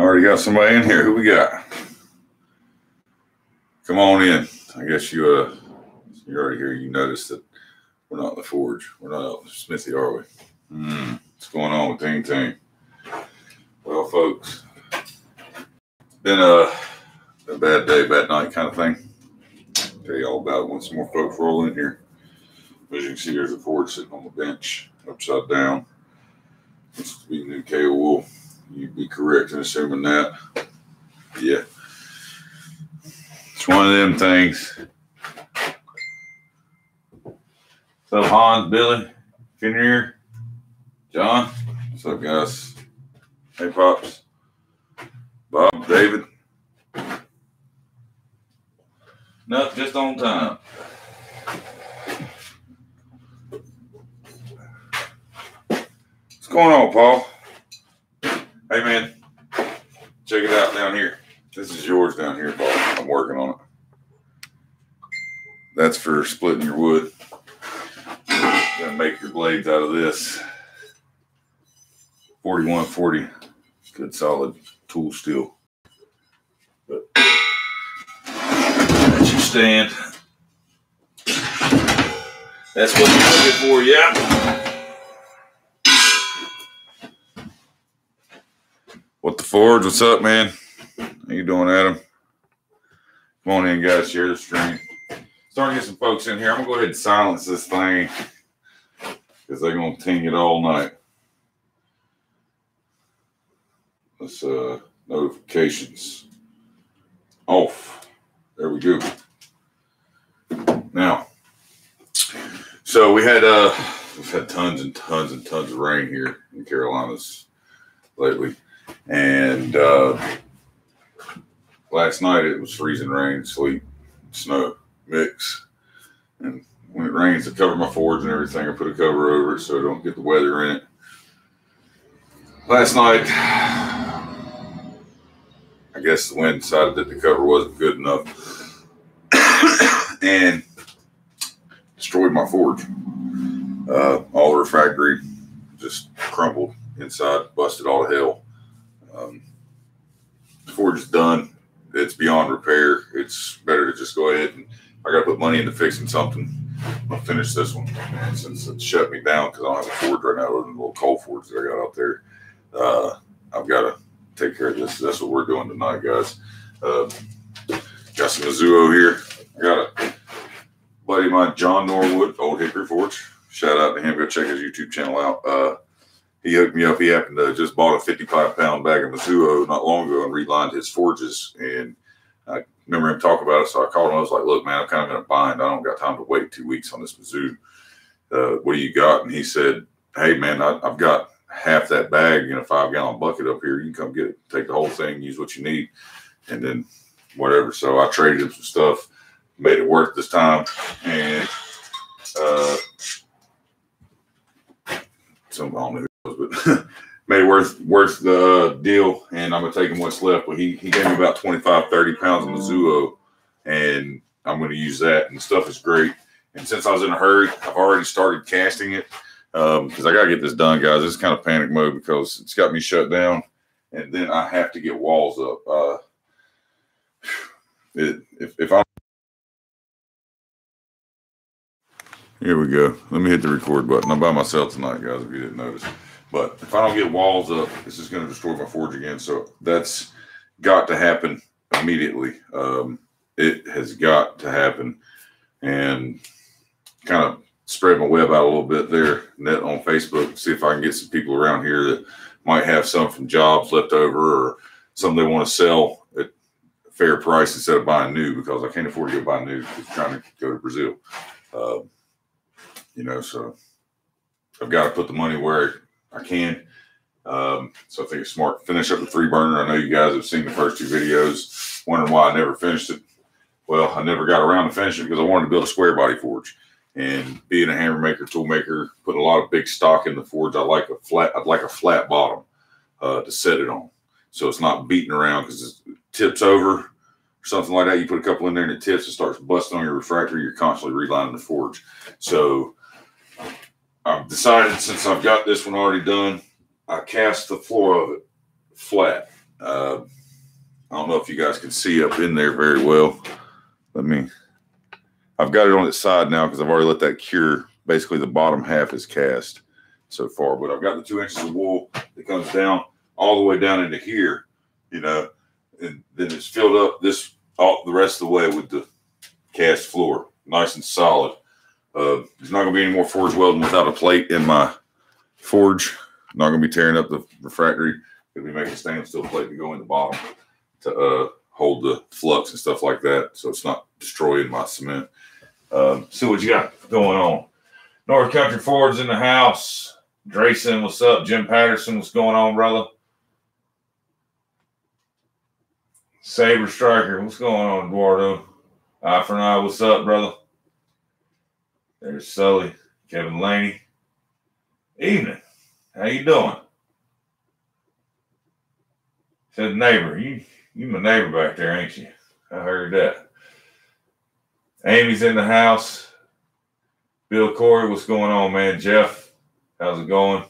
Already got somebody in here. Who we got? Come on in. I guess you're already here. You noticed that we're not in the forge. We're not out in Smithy, are we? What's going on with Ting Ting? Well, folks, it's been a bad day, bad night kind of thing. I'll tell you all about it when some more folks roll in here. As you can see, there's a forge sitting on the bench, upside down. This to be new KO wool. You'd be correct in assuming that. Yeah. It's one of them things. What's up, Hans, Billy, Finnear, John? What's up, guys? Hey, Pops. Bob, David. Nope, just on time. What's going on, Paul? Hey, man. Check it out down here. This is yours down here, Paul. I'm working on it. That's for splitting your wood. You're gonna make your blades out of this. 4140. Good solid tool steel. But that's your stand. That's what you're looking for, yeah. What the Forge? What's up, man? How you doing, Adam? Come on in, guys. Share the stream. Starting to get some folks in here. I'm going to go ahead and silence this thing because they're going to ting it all night. Let's notifications off. There we go. Now, so we've had tons and tons and tons of rain here in Carolinas lately. And last night it was freezing rain, sleet, snow mix. And when it rains, I cover my forge and everything. I put a cover over it so I don't get the weather in it. Last night, I guess the wind decided that the cover wasn't good enough and destroyed my forge. All the refractory just crumbled inside, busted all to hell. The forge is done. It's beyond repair. It's better to just go ahead and I got to put money into fixing something. I'll finish this one. And since it shut me down because I don't have a forge right now, other than a little coal forge that I got out there, I've got to take care of this. That's what we're doing tonight, guys. Got some Mizuho here. I got a buddy of mine, John Norwood, Old Hickory Forge. Shout out to him. Go check his YouTube channel out. He hooked me up. He happened to just bought a 55-pound bag of Mizuho not long ago and relined his forges. And I remember him talking about it, so I called him. I was like, look, man, I'm kind of in a bind. I don't got time to wait 2 weeks on this Mizuho. What do you got? And he said, hey, man, I've got half that bag in a 5-gallon bucket up here. You can come get it. Take the whole thing, use what you need, and then whatever. So I traded him some stuff, made it worth this time. And I don't know who it was, but made it worth the deal. And I'm gonna take him what's left. But he gave me about 25, 30 pounds of Mizuho, and I'm gonna use that. And the stuff is great. And since I was in a hurry, I've already started casting it because I gotta get this done, guys. This is kind of panic mode because it's got me shut down, and then I have to get walls up. If I'm Here we go. Let me hit the record button. I'm by myself tonight, guys, if you didn't notice. But if I don't get walls up, this is going to destroy my forge again. So that's got to happen immediately. It has got to happen. And kind of spread my web out a little bit there net on Facebook. See if I can get some people around here that might have some from jobs left over or something they want to sell at a fair price instead of buying new, because I can't afford to go buy new because I'm trying to go to Brazil. So I've got to put the money where I can. So I think it's smart to finish up the 3-burner. I know you guys have seen the first 2 videos, wondering why I never finished it. Well, I never got around to finishing it because I wanted to build a square body forge. And being a hammer maker, tool maker, put a lot of big stock in the forge. I'd like a flat bottom to set it on, so it's not beating around because it tips over or something like that. You put a couple in there and it tips, it starts busting on your refractory. You're constantly relining the forge. So I've decided, since I've got this one already done, I cast the floor of it flat. I don't know if you guys can see up in there very well. I've got it on its side now because I've already let that cure. Basically, the bottom half is cast so far, but I've got the 2 inches of wool that comes down all the way down into here, and then it's filled up the rest of the way with the cast floor, nice and solid. There's not going to be any more forge welding without a plate in my forge. I'm not going to be tearing up the refractory. Going to be making stainless steel plate to go in the bottom to hold the flux and stuff like that, so it's not destroying my cement. See what you got going on. North Country Ford's in the house. Drayson, what's up? Jim Patterson, what's going on, brother? Saber Striker, what's going on, Eduardo? Eye for an eye, what's up, brother? There's Sully, Kevin Laney. Evening. How you doing? Said neighbor. You my neighbor back there, ain't you? I heard that. Amy's in the house. Bill Corey, what's going on, man? Jeff, how's it going?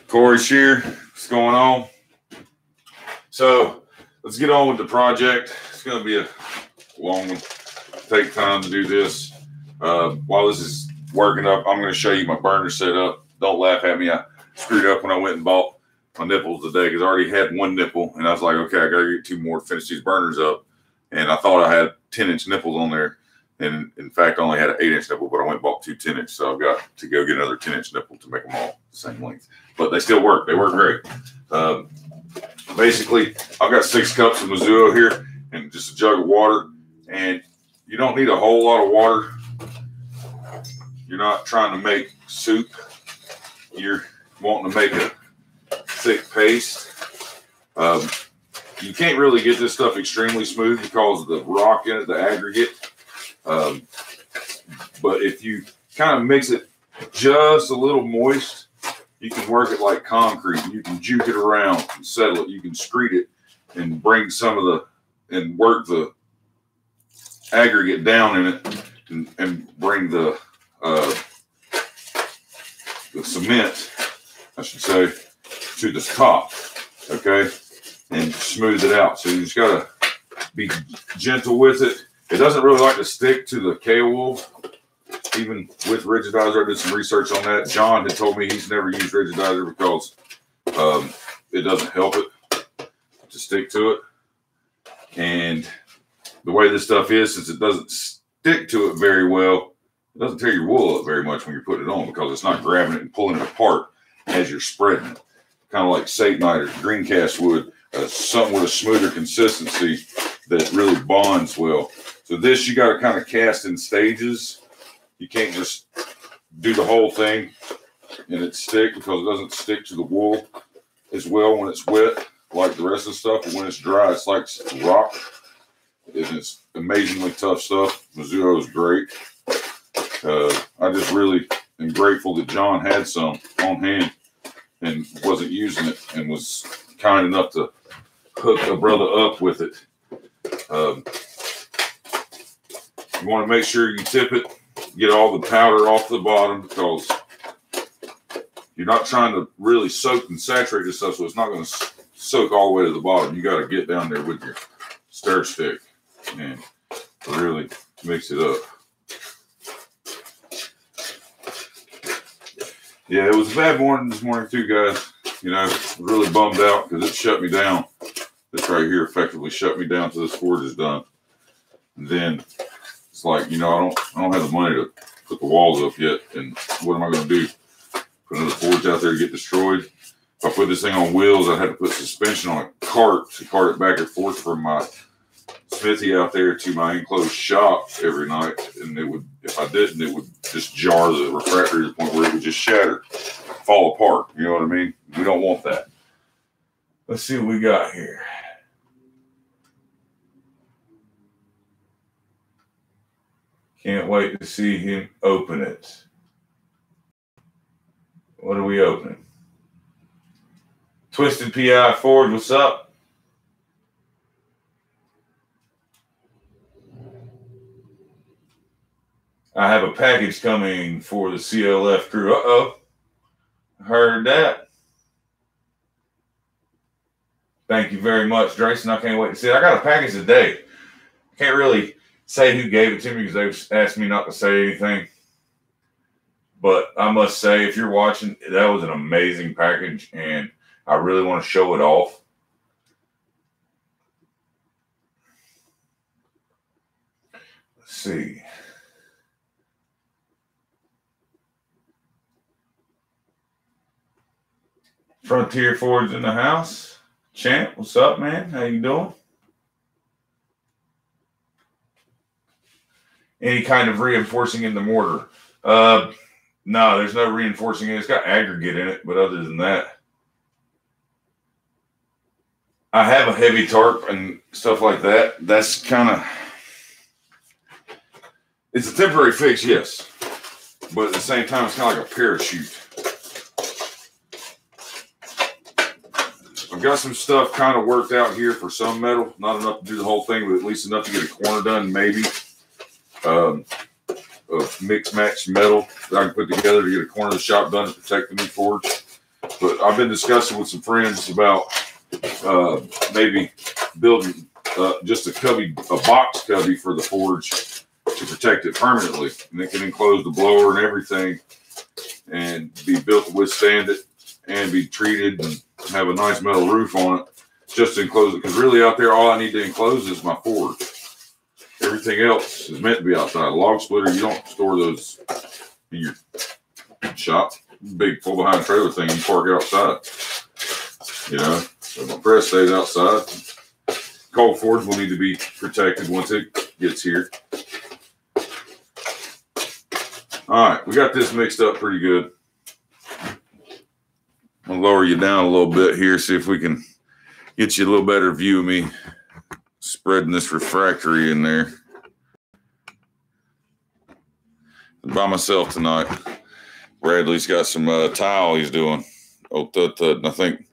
Corey Shear, what's going on? So let's get on with the project. It's going to be a long one. Take time to do this. While this is working up, I'm going to show you my burner setup. Don't laugh at me. I screwed up when I went and bought my nipples today because I already had one nipple, and I was like, okay, I got to get 2 more to finish these burners up. And I thought I had 10-inch nipples on there, and in fact, I only had an 8-inch nipple, but I went and bought 2 10-inch, so I've got to go get another 10-inch nipple to make them all the same length. But they still work. They work great. Basically, I've got 6 cups of Mizuho here and just a jug of water, and you don't need a whole lot of water. You're not trying to make soup. You're wanting to make a thick paste. You can't really get this stuff extremely smooth because of the rock in it, the aggregate. But if you kind of mix it just a little moist, you can work it like concrete. You can juke it around and settle it. You can screed it and bring and work the aggregate down in it and bring the cement, I should say, to the top, okay, and smooth it out. So you just gotta be gentle with it. It doesn't really like to stick to the K-wool, even with rigidizer. I did some research on that. John had told me he's never used rigidizer because it doesn't help it to stick to it. And the way this stuff is, since it doesn't stick to it very well, it doesn't tear your wool up very much when you're putting it on because it's not grabbing it and pulling it apart as you're spreading it. Kind of like Satanite or green cast wood, something with a smoother consistency that really bonds well. So this you got to kind of cast in stages. You can't just do the whole thing and it stick because it doesn't stick to the wool as well when it's wet like the rest of the stuff. But when it's dry, it's like rock. And it's amazingly tough stuff. Mizuho is great. I just really am grateful that John had some on hand and wasn't using it and was kind enough to hook a brother up with it. You want to make sure you tip it, get all the powder off the bottom because you're not trying to really soak and saturate this stuff, so it's not going to soak all the way to the bottom. You got to get down there with your stir stick and really mix it up. Yeah, it was a bad morning this morning too, guys. You know, really bummed out because it shut me down. This right here effectively shut me down till this forge is done. And then it's like, you know, I don't have the money to put the walls up yet. And what am I going to do? Put another forge out there to get destroyed? If I put this thing on wheels, I'd have to put suspension on a cart to cart it back and forth from my smithy out there to my enclosed shop every night. And it would, if I didn't, it would just jar the refractory to the point where it would just shatter, fall apart. You know what I mean? We don't want that. Let's see what we got here. Can't wait to see him open it. What are we opening? Twisted PI Forge, what's up? I have a package coming for the CLF crew. Uh-oh. Heard that. Thank you very much, Drayson. I can't wait to see it. I got a package today. I can't really say who gave it to me because they asked me not to say anything. But I must say, if you're watching, that was an amazing package, and I really want to show it off. Let's see. Frontier Forge in the house. Champ, what's up, man? How you doing? Any kind of reinforcing in the mortar? No, there's no reinforcing in it. It's got aggregate in it, but other than that, I have a heavy tarp and stuff like that. That's kind of, it's a temporary fix, yes, but at the same time, it's kind of like a parachute. I've got some stuff kind of worked out here for some metal, not enough to do the whole thing, but at least enough to get a corner done, maybe. Of mixed match metal that I can put together to get a corner of the shop done to protect the new forge. But I've been discussing with some friends about maybe building just a box cubby for the forge to protect it permanently, and it can enclose the blower and everything, and be built to withstand it, and be treated and have a nice metal roof on it, just to enclose it. Because really, out there, all I need to enclose is my forge. Everything else is meant to be outside. A log splitter, you don't store those in your shop. Big pull behind trailer thing, you park it outside. You know, so my press stays outside. Cold forge will need to be protected once it gets here. All right, we got this mixed up pretty good. I'll lower you down a little bit here, see if we can get you a little better view of me spreading this refractory in there. By myself tonight. Bradley's got some tile he's doing. Oh, thud, thud. And I think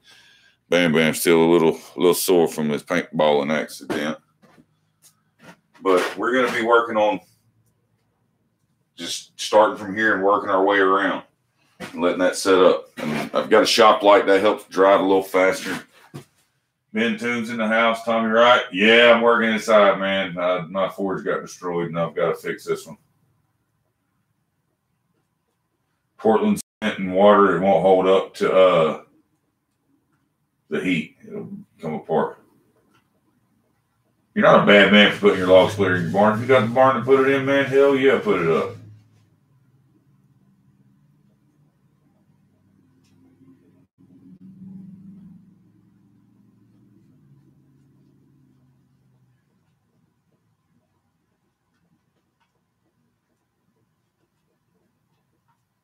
Bam Bam's still a little sore from his paintballing accident. But we're going to be working on just starting from here and working our way around and letting that set up. And I've got a shop light that helps drive a little faster. Ben Toon's in the house. Tommy Wright. Yeah, I'm working inside, man. My forge got destroyed, and I've got to fix this one. Portland cement and water, it won't hold up to the heat. It'll come apart. You're not a bad man for putting your log splitter in your barn. If you got the barn to put it in, man, hell yeah, put it up.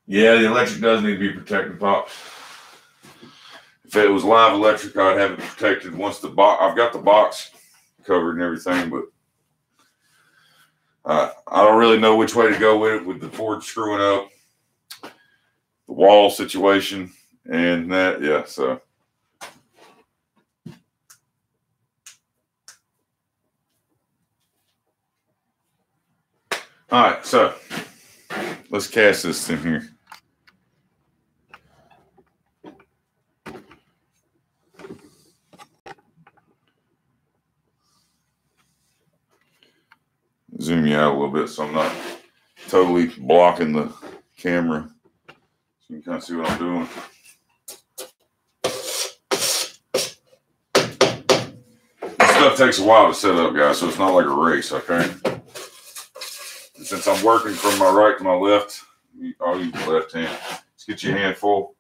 Yeah, the electric does need to be protected, Pops. If it was live electric, I'd have it protected once the box. I've got the box covered and everything, but I don't really know which way to go with the forge screwing up, the wall situation, and that. Yeah, so. All right, so let's cast this in here. Zoom you out a little bit so I'm not totally blocking the camera. So you can kind of see what I'm doing. This stuff takes a while to set up, guys, so it's not like a race, okay? And since I'm working from my right to my left, I'll use the left hand. Let's get your hand full.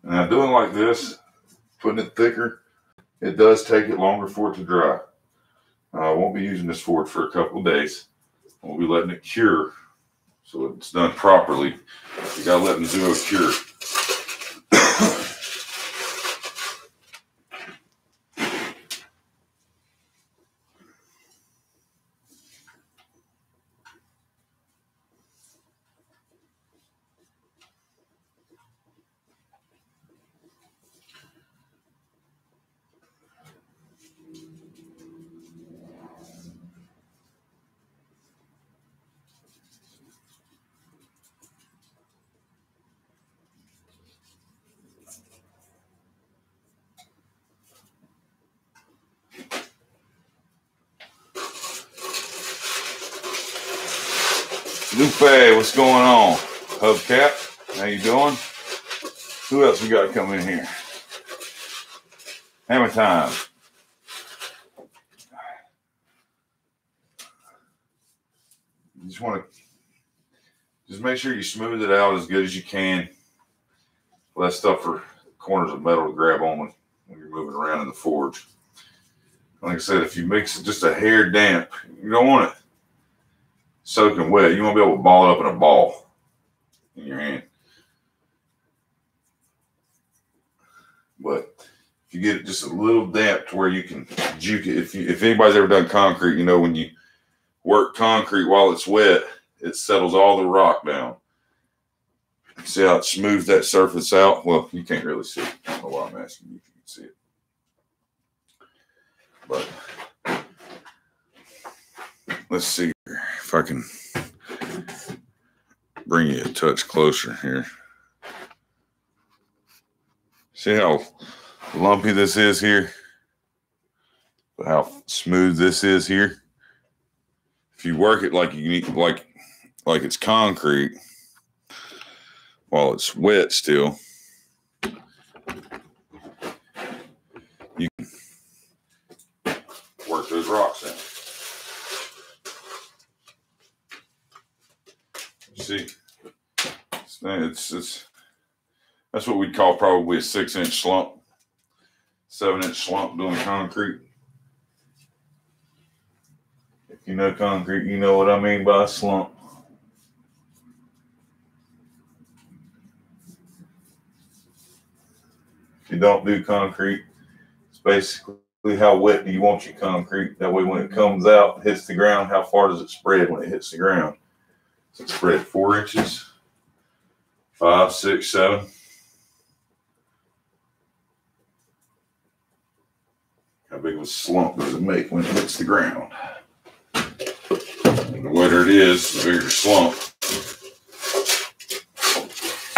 Now doing like this, putting it thicker, It does take it longer for it to dry. I won't be using this forge for a couple of days. We'll be letting it cure so it's done properly. You gotta let Mizuno cure. Lupe, what's going on? Hubcap, how you doing? Who else we got to come in here? Hammer time. You just want to make sure you smooth it out as good as you can. Well, that stuff for corners of metal to grab on when you're moving around in the forge. Like I said, if you mix it just a hair damp, you don't want it soaking wet. You want to be able to ball it up in a ball in your hand. But if you get it just a little damp to where you can juke it, if anybody's ever done concrete, you know when you work concrete while it's wet, it settles all the rock down. See how it smooths that surface out? Well, you can't really see it. I don't know why I'm asking you if you can see it. But let's see if I can bring you a touch closer here. See how lumpy this is here? How smooth this is here? If you work it like you need, like it's concrete while it's wet still, you can work those rocks in. See, it's that's what we'd call probably a 6-inch slump, 7-inch slump doing concrete. If you know concrete, you know what I mean by a slump. If you don't do concrete, it's basically how wet do you want your concrete. That way when it comes out, hits the ground, how far does it spread when it hits the ground? Does it spread 4 inches, 5, 6, 7? How big of a slump does it make when it hits the ground? And the wetter it is, the bigger slump.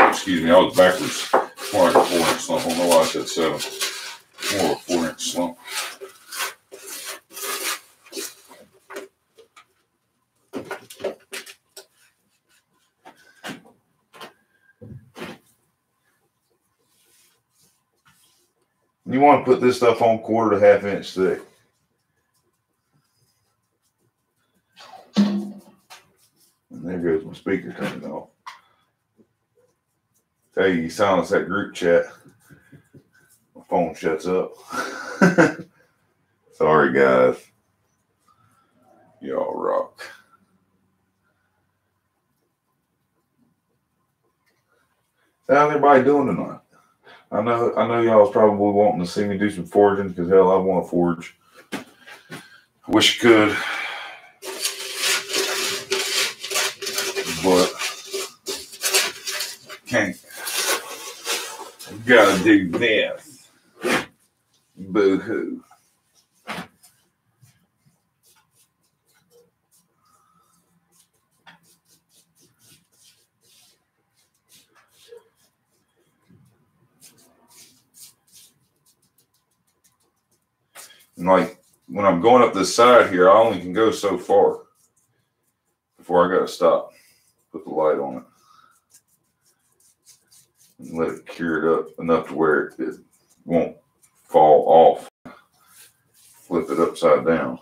Excuse me, I was backwards. More like a 4-inch slump. I don't know why I said 7. More of a 4-inch slump. You want to put this stuff on 1/4 to 1/2 inch thick. And there goes my speaker turning off. Tell you silence that group chat. My phone shuts up. Sorry, guys. Y'all rock. How's everybody doing tonight? I know y'all's probably wanting to see me do some forging because hell, I want to forge. I wish I could, but can't. Gotta do this. Boo-hoo. And like when I'm going up this side here, I only can go so far before I got to stop, put the light on it, and let it cure it up enough to where it won't fall off. Flip it upside down.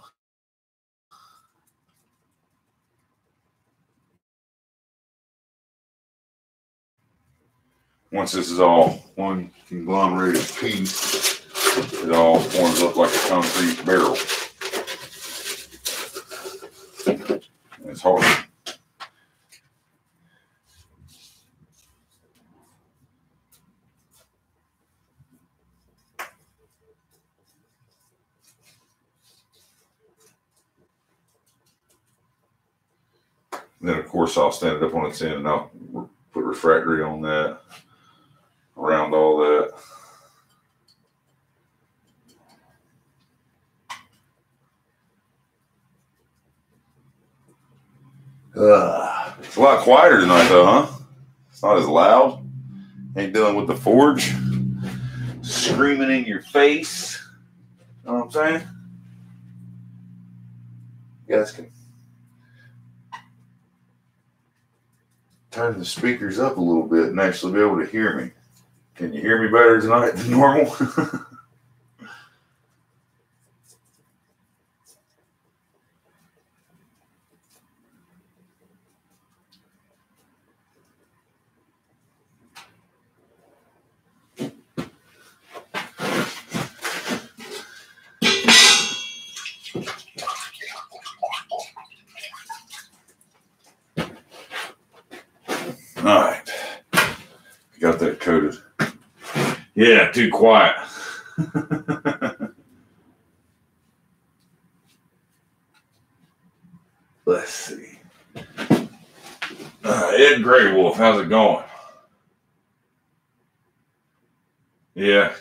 Once this is all one conglomerated piece, It all forms up like a concrete barrel. And it's hard. And then, of course, I'll stand it up on its end and I'll put refractory on that, around all that. It's a lot quieter tonight, though, huh? It's not as loud. Ain't dealing with the forge screaming in your face. You know what I'm saying? You guys can turn the speakers up a little bit and actually be able to hear me. Can you hear me better tonight than normal? All right. Got that coated. Yeah, too quiet. Let's see. Ed Grey Wolf, how's it going? Yeah.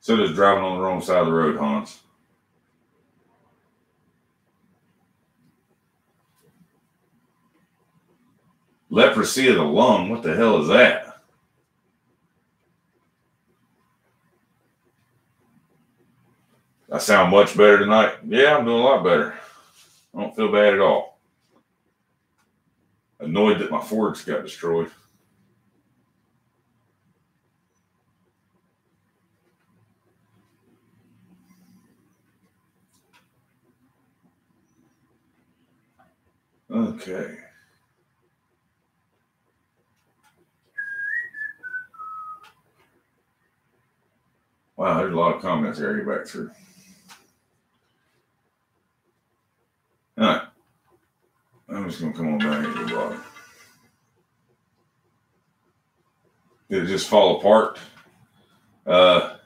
So does driving on the wrong side of the road, Hans. Leprosy of the lung. What the hell is that? I sound much better tonight. Yeah, I'm doing a lot better. I don't feel bad at all. Annoyed that my forks got destroyed. Okay. Wow, there's a lot of comments here to get back through. All right. I'm just going to come on down here to the bottom. Did it just fall apart? Yeah,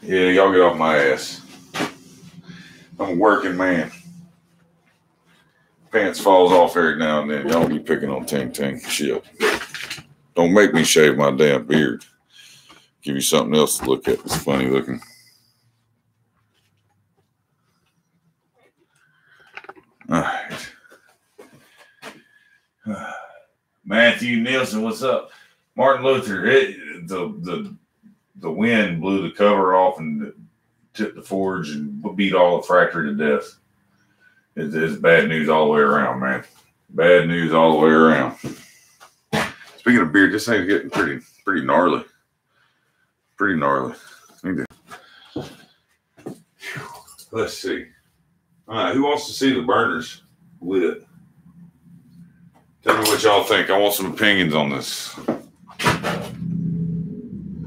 y'all get off my ass. I'm a working man. Pants falls off every now and then. Y'all be picking on Ting Ting. Shit. Don't make me shave my damn beard. Give you something else to look at. It's funny looking. All right. Matthew Nielsen, what's up? Martin Luther, the wind blew the cover off and tipped the forge and beat all the factory to death. It's bad news all the way around, man. Bad news all the way around. Speaking of beard, this thing's getting pretty gnarly. Pretty gnarly. Let's see. All right, who wants to see the burners lit? Tell me what y'all think. I want some opinions on this.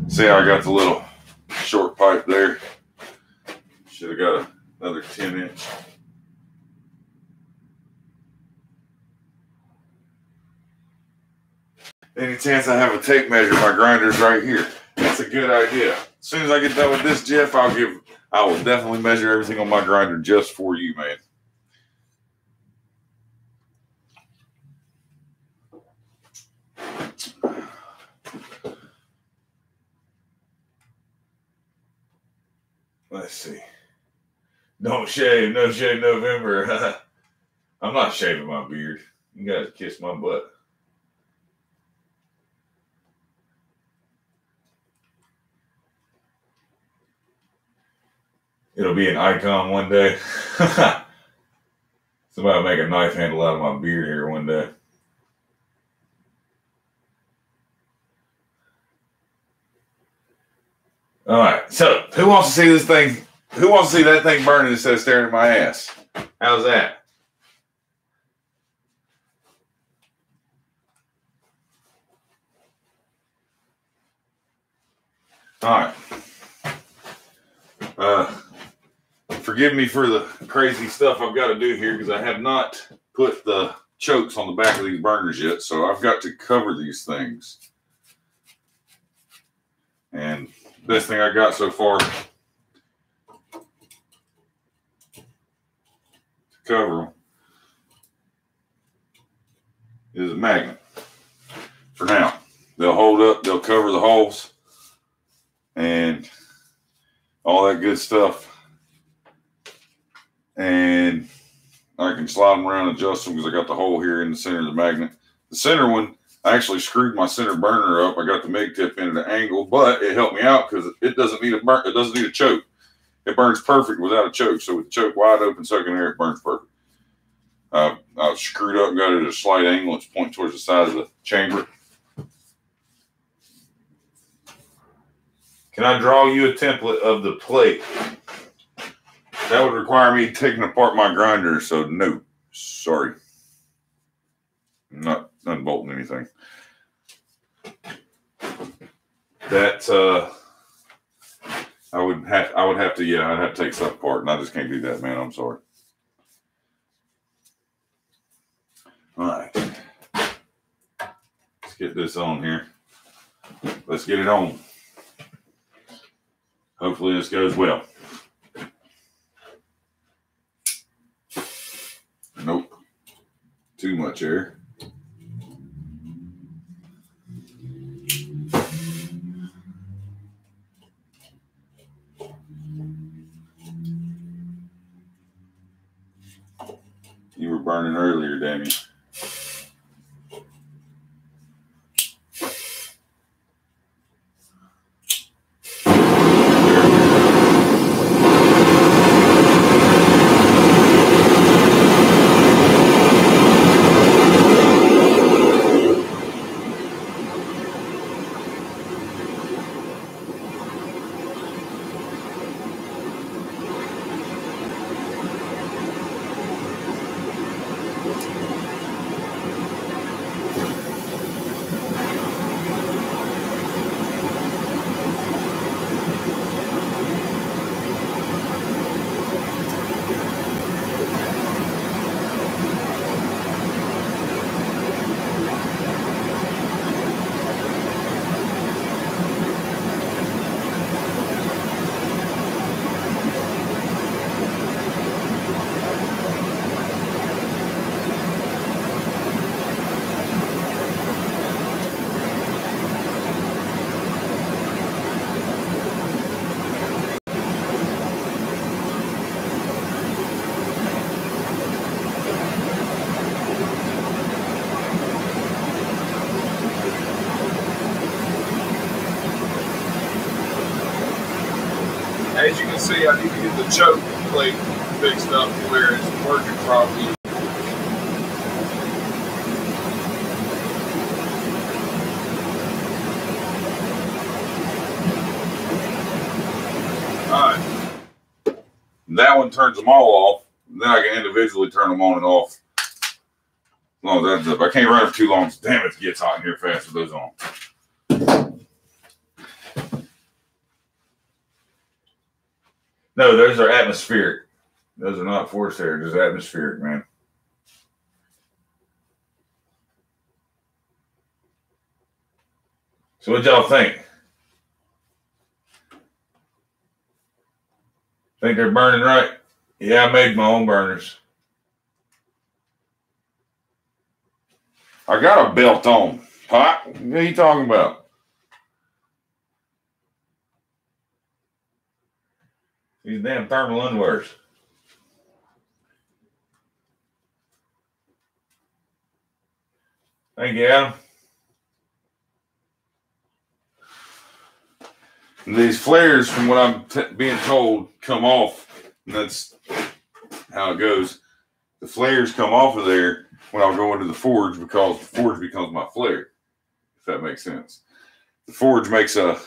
See how I got the little short pipe there? Should have got another 10-inch. Any chance I have a tape measure? My grinder's right here. That's a good idea. As soon as I get done with this, Jeff, I will definitely measure everything on my grinder just for you, man. Let's see. Don't shave, no shave November. I'm not shaving my beard. You guys kiss my butt. It'll be an icon one day. Somebody will make a knife handle out of my beard here one day. All right. So, who wants to see this thing? Who wants to see that thing burning instead of staring at my ass? How's that? All right. Forgive me for the crazy stuff I've got to do here because I have not put the chokes on the back of these burners yet. So I've got to cover these things. And the best thing I got so far to cover them is a magnet. For now, they'll hold up, they'll cover the holes and all that good stuff. And I can slide them around and adjust them because I got the hole here in the center of the magnet. The center one, I actually screwed my center burner up. I got the MIG tip in at an angle, but it helped me out because it doesn't need a choke. It burns perfect without a choke. So with the choke wide open, soaking air, it burns perfect. I screwed up and got it at a slight angle. It's pointing towards the side of the chamber. Can I draw you a template of the plate? That would require me taking apart my grinder, so no, sorry. I'm not unbolting anything. That I would have to, yeah, I'd have to take stuff apart, and I just can't do that, man. I'm sorry. All right. Let's get this on here. Let's get it on. Hopefully this goes well. Nope. Too much air. You were burning earlier, damn you. As you can see, I need to get the choke plate fixed up to where it's working properly. Alright. That one turns them all off. Then I can individually turn them on and off. As long as that's up. I can't run it for too long. Damn, it gets hot in here fast with those on. No, those are atmospheric. Those are not forced air, just atmospheric, man. So what y'all think? Think they're burning right? Yeah, I made my own burners. I got a belt on. Pot? What are you talking about? These damn thermal underwears. Thank you, Adam. And these flares, from what I'm being told, come off. And that's how it goes. The flares come off of there when I go into the forge because the forge becomes my flare, if that makes sense. The forge makes a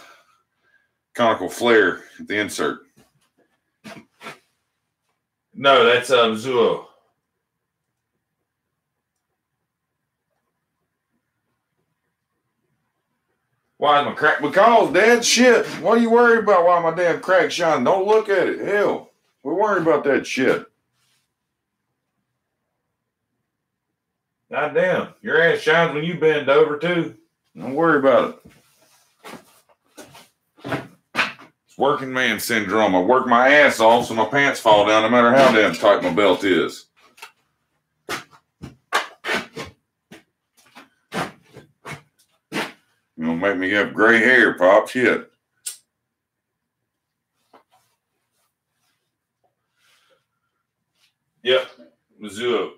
conical flare at the insert. No, that's Zuo. Why is my crack? Because, Dad, shit. What are you worried about? Why my damn crack shining? Don't look at it. Hell, we're worried about that shit. God damn, your ass shines when you bend over too. Don't worry about it. It's working man syndrome. I work my ass off so my pants fall down no matter how damn tight my belt is. You gonna make me have gray hair, Pop. Shit. Yep. Mizzou.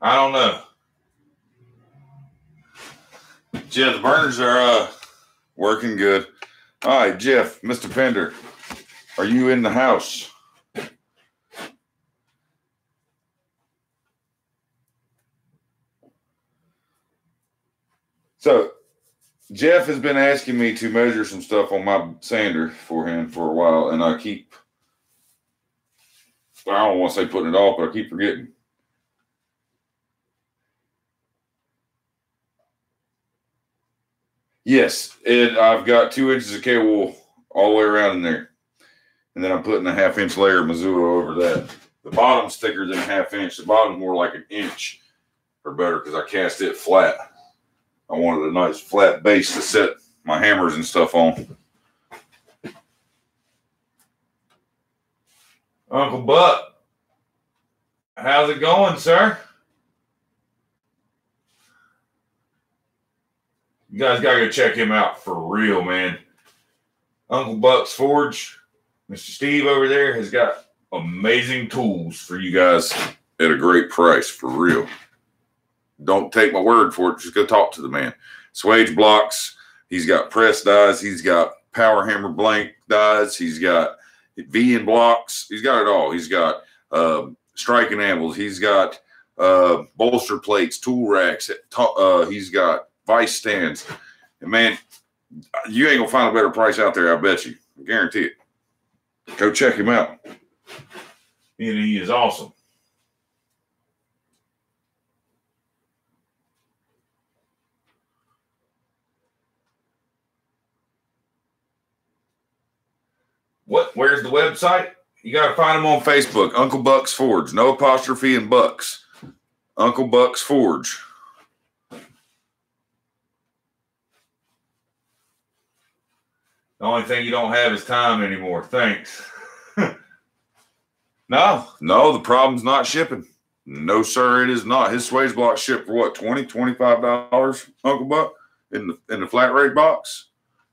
I don't know. Jeff, the burners are working good. All right, Jeff, Mr. Pender, are you in the house? So, Jeff has been asking me to measure some stuff on my sander for him for a while, and I don't want to say putting it off, but I keep forgetting. Yes, I've got 2 inches of cable all the way around in there. And then I'm putting a 1/2-inch layer of Mizuno over that. The bottom's thicker than a 1/2 inch. The bottom's more like 1 inch or better because I cast it flat. I wanted a nice flat base to set my hammers and stuff on. Uncle Buck, how's it going, sir? You guys got to go check him out for real, man. Uncle Buck's Forge, Mr. Steve over there has got amazing tools for you guys at a great price, for real. Don't take my word for it. Just go talk to the man. Swage blocks. He's got press dies. He's got power hammer blank dies. He's got V-in blocks. He's got it all. He's got striking anvils. He's got bolster plates, tool racks. He's got vice stands. And man, you ain't gonna find a better price out there, I bet you. I guarantee it. Go check him out. He is awesome. Where's the website? You got to find him on Facebook. Uncle Buck's Forge. No apostrophe in Bucks. Uncle Buck's Forge. The only thing you don't have is time anymore. Thanks. No, the problem's not shipping. No, sir, it is not. His swage block shipped for what, $20, $25, Uncle Buck, in the flat rate box?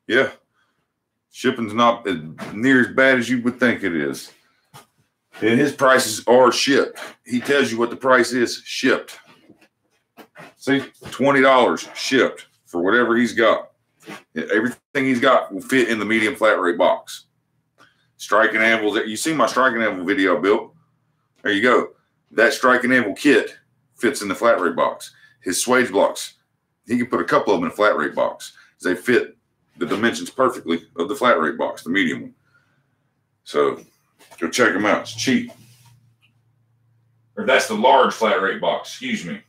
Yeah. Shipping's not near as bad as you would think it is. And his prices are shipped. He tells you what the price is shipped. See, $20 shipped for whatever he's got. Everything he's got will fit in the medium flat rate box. Striking anvils. You see my striking anvil video I built? There you go. That striking anvil kit fits in the flat rate box. His swage blocks, he can put a couple of them in a flat rate box. They fit the dimensions perfectly of the flat rate box, the medium one. So go check them out. It's cheap. Or that's the large flat rate box. Excuse me.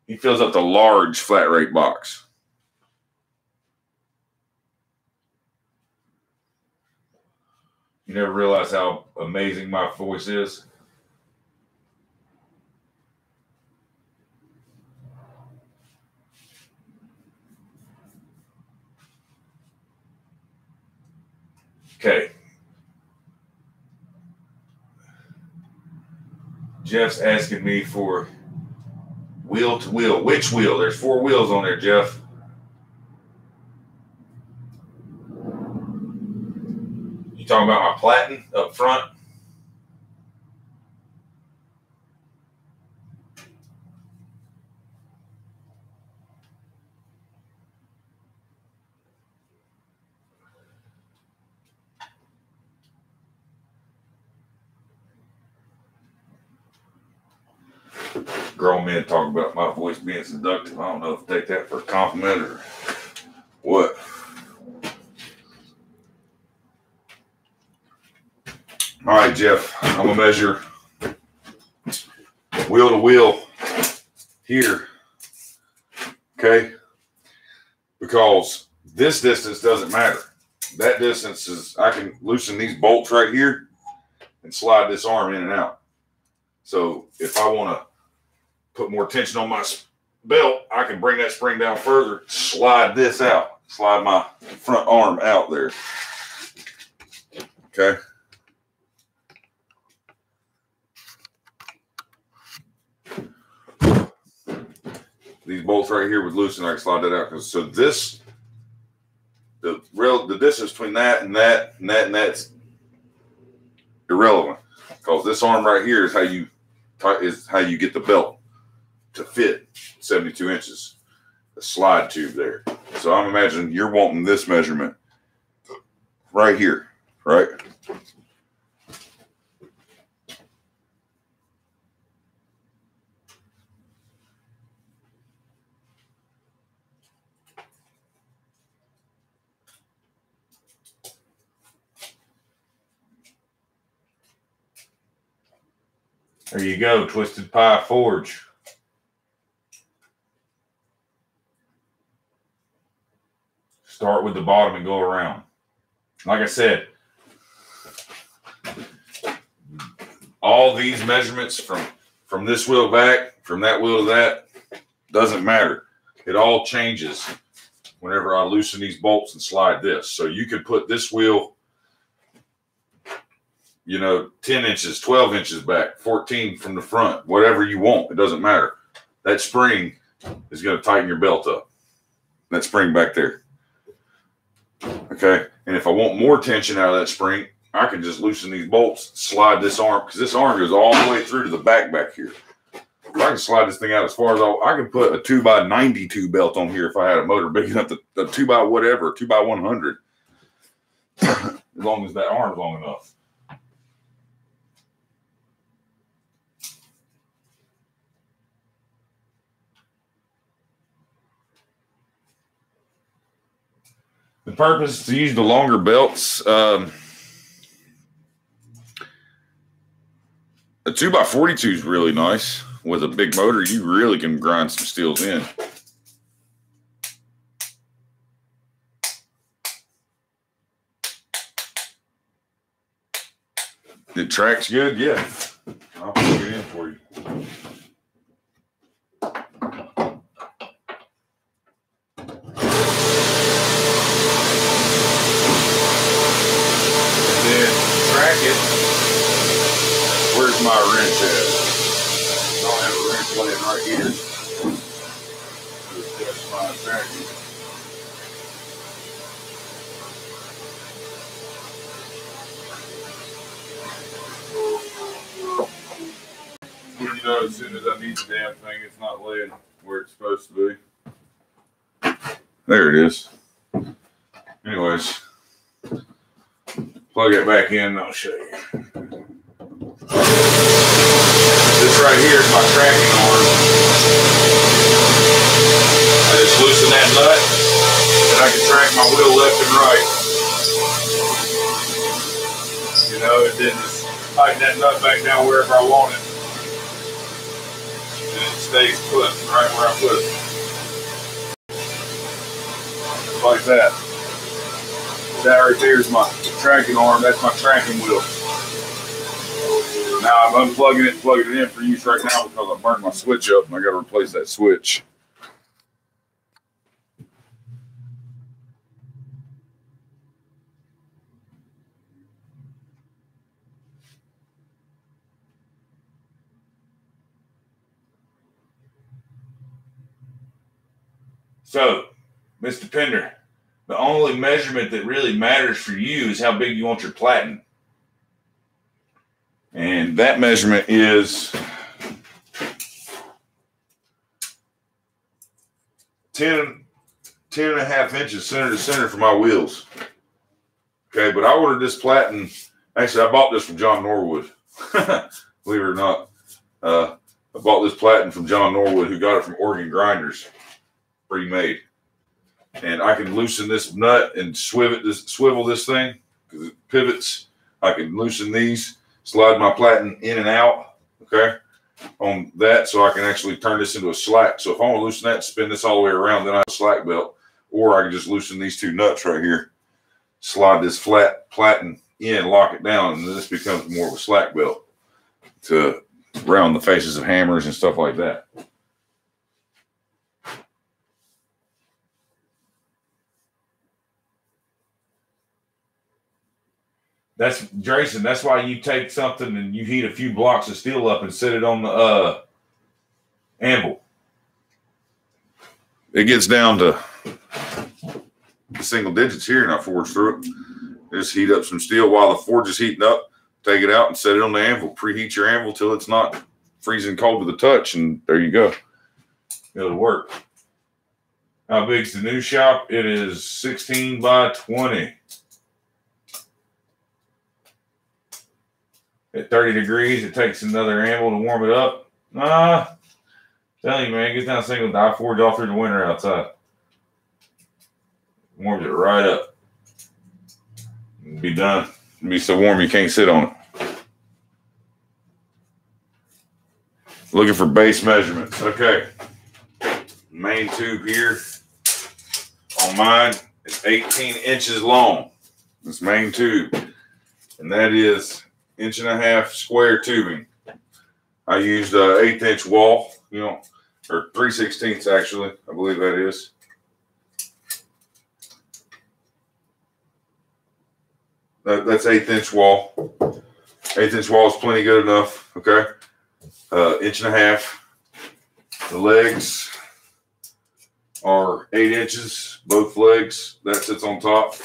He fills up the large flat rate box. You never realize how amazing my voice is. Okay. Jeff's asking me for wheel to wheel. Which wheel? There's 4 wheels on there, Jeff. You talking about my platen up front? Grown men talk about my voice being seductive. I don't know if I take that for a compliment or what. All right, Jeff, I'm going to measure wheel to wheel here, okay? Because this distance doesn't matter. That distance is, I can loosen these bolts right here and slide this arm in and out. So if I want to put more tension on my belt, I can bring that spring down further, slide this out, slide my front arm out there. Okay. These bolts right here would loosen. I can slide that out. So this, the distance between that and that and that and that's irrelevant, because this arm right here is how you get the belt to fit 72 inches. A slide tube there. So I'm imagining you're wanting this measurement right here, right? There you go, Twisted Pie Forge. Start with the bottom and go around. Like I said, all these measurements from this wheel back, from that wheel to that, doesn't matter. It all changes whenever I loosen these bolts and slide this. So you could put this wheel, you know, 10 inches, 12 inches back, 14 from the front, whatever you want. It doesn't matter. That spring is going to tighten your belt up. That spring back there. Okay. And if I want more tension out of that spring, I can just loosen these bolts, slide this arm, because this arm goes all the way through to the back here. If I can slide this thing out as far as I can put a 2x92 belt on here if I had a motor big enough to a 2x whatever, 2x100, as long as that arm's long enough. The purpose to use the longer belts, a 2x42 is really nice. With a big motor, you really can grind some steels in. It tracks good, yeah. I'll plug it in for you. Where's my wrench at? I don't have a wrench laying right here. That's my tracking. You know, as soon as I need the damn thing, it's not laying where it's supposed to be. There it is. Anyways, plug it back in and I'll show you. This right here is my tracking arm. I just loosen that nut and I can track my wheel left and right. You know, and then just tighten that nut back down wherever I want it. And it stays put right where I put it. Just like that. That right there is my tracking arm. That's my tracking wheel. Now I'm unplugging it and plugging it in for use right now because I burned my switch up and I got to replace that switch. So, Mr. Pender, the only measurement that really matters for you is how big you want your platen. And that measurement is 10 and a half inches center to center for my wheels. Okay, but I ordered this platen. Actually, I bought this from John Norwood. Believe it or not. I bought this platen from John Norwood, who got it from Oregon Grinders, pre-made. And I can loosen this nut and swivel this thing because it pivots. I can loosen these. Slide my platen in and out, okay? on that so I can actually turn this into a slack. So if I want to loosen that and spin this all the way around, then I have a slack belt. Or I can just loosen these two nuts right here, slide this flat platen in, lock it down, and then this becomes more of a slack belt to round the faces of hammers and stuff like that. That's Jason. That's why you take something and you heat a few blocks of steel up and set it on the anvil. It gets down to the single digits here, and I forge through it. Just heat up some steel while the forge is heating up. Take it out and set it on the anvil. Preheat your anvil till it's not freezing cold to the touch, and there you go. It'll work. How big's the new shop? It is 16 by 20. At 30 degrees, it takes another anvil to warm it up. Tell you, man, get down single die forge all through the winter outside. Warms it right up. It'll be done. It'll be so warm you can't sit on it. Looking for base measurements. Okay. Main tube here on mine is 18 inches long. This main tube. And that is 1.5 inch square tubing. I used an 1/8 inch wall, or 3/16 actually, I believe that is. That's 1/8 inch wall. 1/8 inch wall is plenty good enough. Okay. 1.5 inches. The legs are 8 inches, both legs. That sits on top.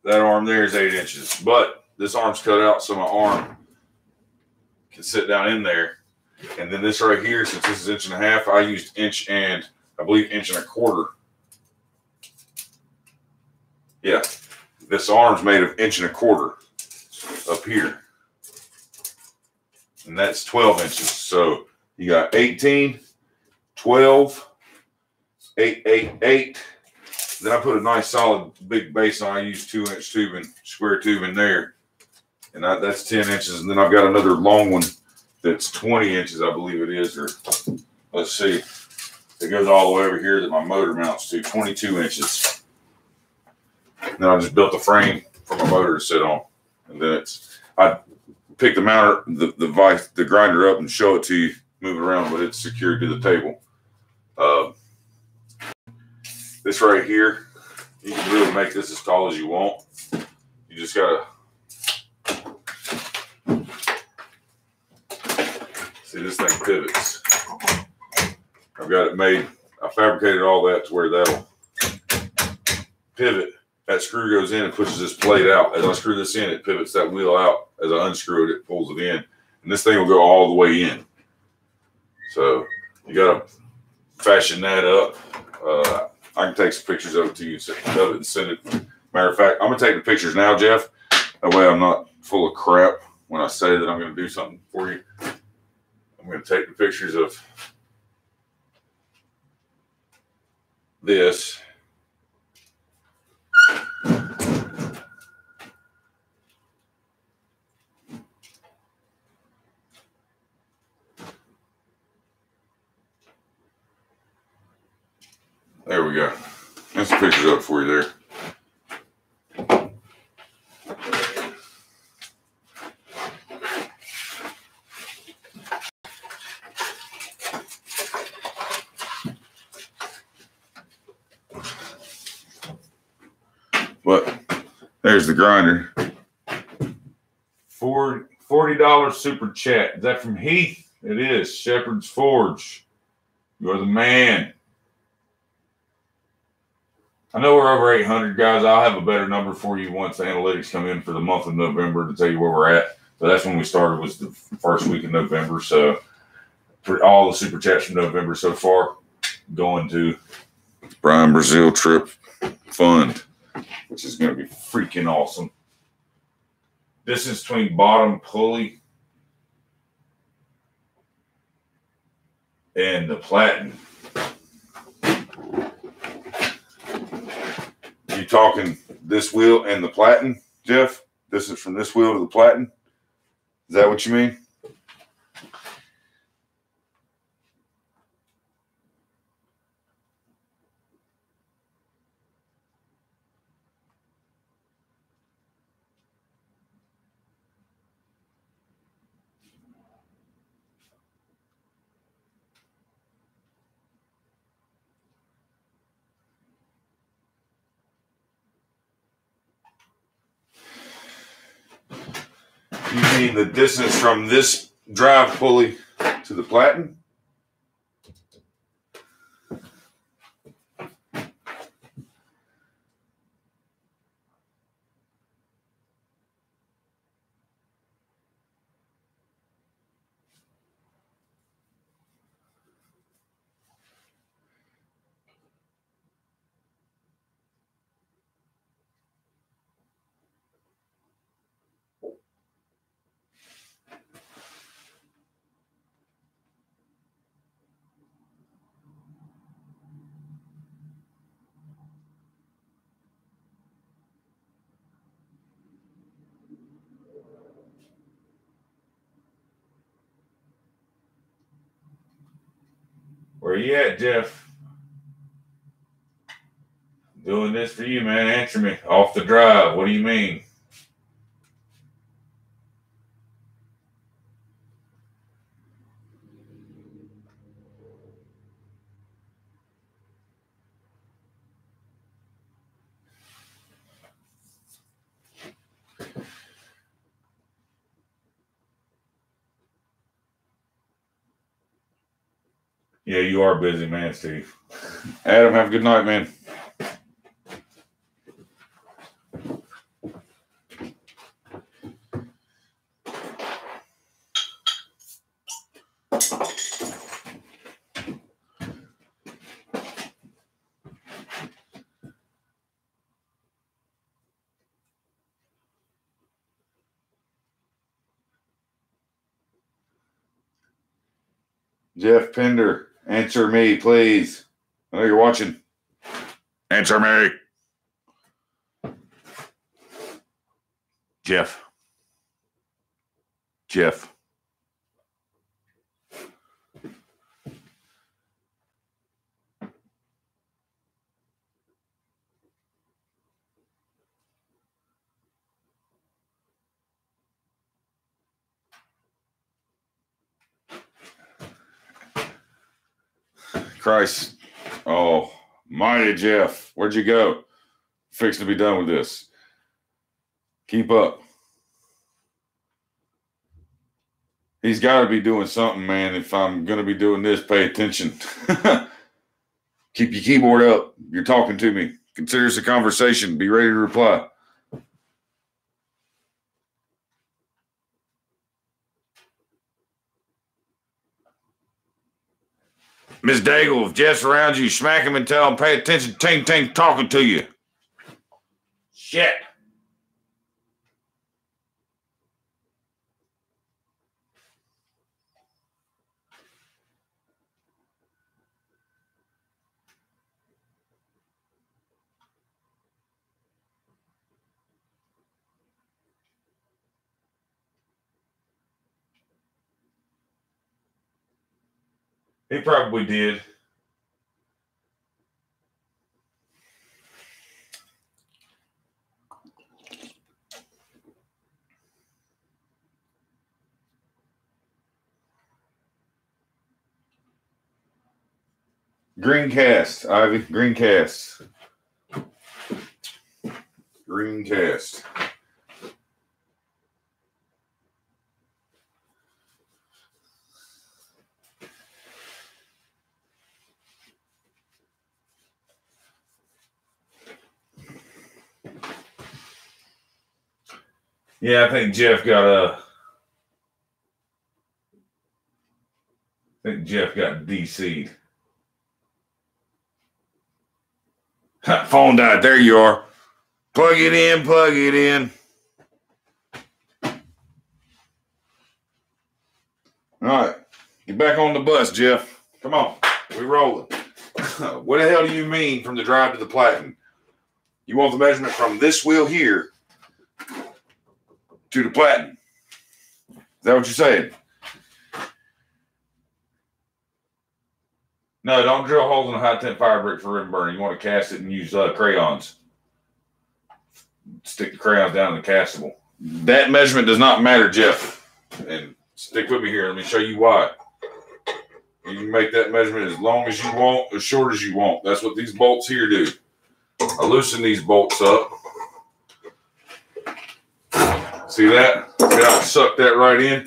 That arm there is 8 inches, but this arm's cut out so my arm can sit down in there. And then this right here, since this is 1.5 inches, I used 1 inch and I believe 1.25 inches. Yeah, this arm's made of 1.25 inches up here. And that's 12 inches. So you got 18, 12, 8, 8, 8. Then I put a nice solid big base on. I used 2-inch tubing, square tubing there. And that's 10 inches. And then I've got another long one that's 20 inches, I believe it is. Or let's see. It goes all the way over here that my motor mounts to, 22 inches. And then I just built a frame for my motor to sit on. And then I pick the mounter, the grinder up and show it to you, move it around, but it's secured to the table. This right here, you can really make this as tall as you want. You just gotta see this thing pivots. I've got it made. I fabricated all that to where that'll pivot. That screw goes in and pushes this plate out. As I screw this in, it pivots that wheel out. As I unscrew it, it pulls it in. And this thing will go all the way in. So you got to fashion that up. I can take some pictures of it to you and send it. Matter of fact, I'm going to take the pictures now, Jeff. That way I'm not full of crap when I say that I'm going to do something for you. I'm going to take the pictures of this. There we go. That's the pictures up for you there. But there's the grinder. $40 super chat. Is that from Heath? It is. Shepherd's Forge. You're the man. I know we're over 800, guys. I'll have a better number for you once the analytics come in for the month of November to tell you where we're at. So that's when we started, was the first week of November. So for all the super chats from November so far, going to Brian Brazil Trip Fund, which is going to be freaking awesome. Distance between bottom pulley and the platen. You talking this wheel and the platen, Jeff? This is from this wheel to the platen? Is that what you mean? You mean the distance from this drive pulley to the platen? Where you at, Jeff? Doing this for you, man. Answer me. Off the drive. What do you mean? Yeah, you are busy, man, Steve. Adam, have a good night, man. Jeff Pender, answer me, please. I know you're watching. Answer me. Jeff. Christ. Oh, mighty Jeff. Where'd you go? Fixing to be done with this. Keep up. He's got to be doing something, man. If I'm going to be doing this, pay attention. Keep your keyboard up. You're talking to me. Consider this a conversation. Be ready to reply. Miss Daigle, if Jeff's around you, smack him and tell him, pay attention. Ting, ting, talking to you. Shit. He probably did. Greencast, Ivy. Greencast. Greencast. Yeah, I think Jeff got DC'd. Phone died. There you are. Plug it in, plug it in. All right. Get back on the bus, Jeff. Come on. We're rolling. What the hell do you mean from the drive to the platen? You want the measurement from this wheel here to the platen? Is that what you're saying? No, don't drill holes in a high-temp fire brick for ribbon burning. You want to cast it and use crayons. Stick the crayons down in the castable. That measurement does not matter, Jeff. And stick with me here. Let me show you why. You can make that measurement as long as you want, as short as you want. That's what these bolts here do. I loosen these bolts up. See that? Yeah, suck that right in.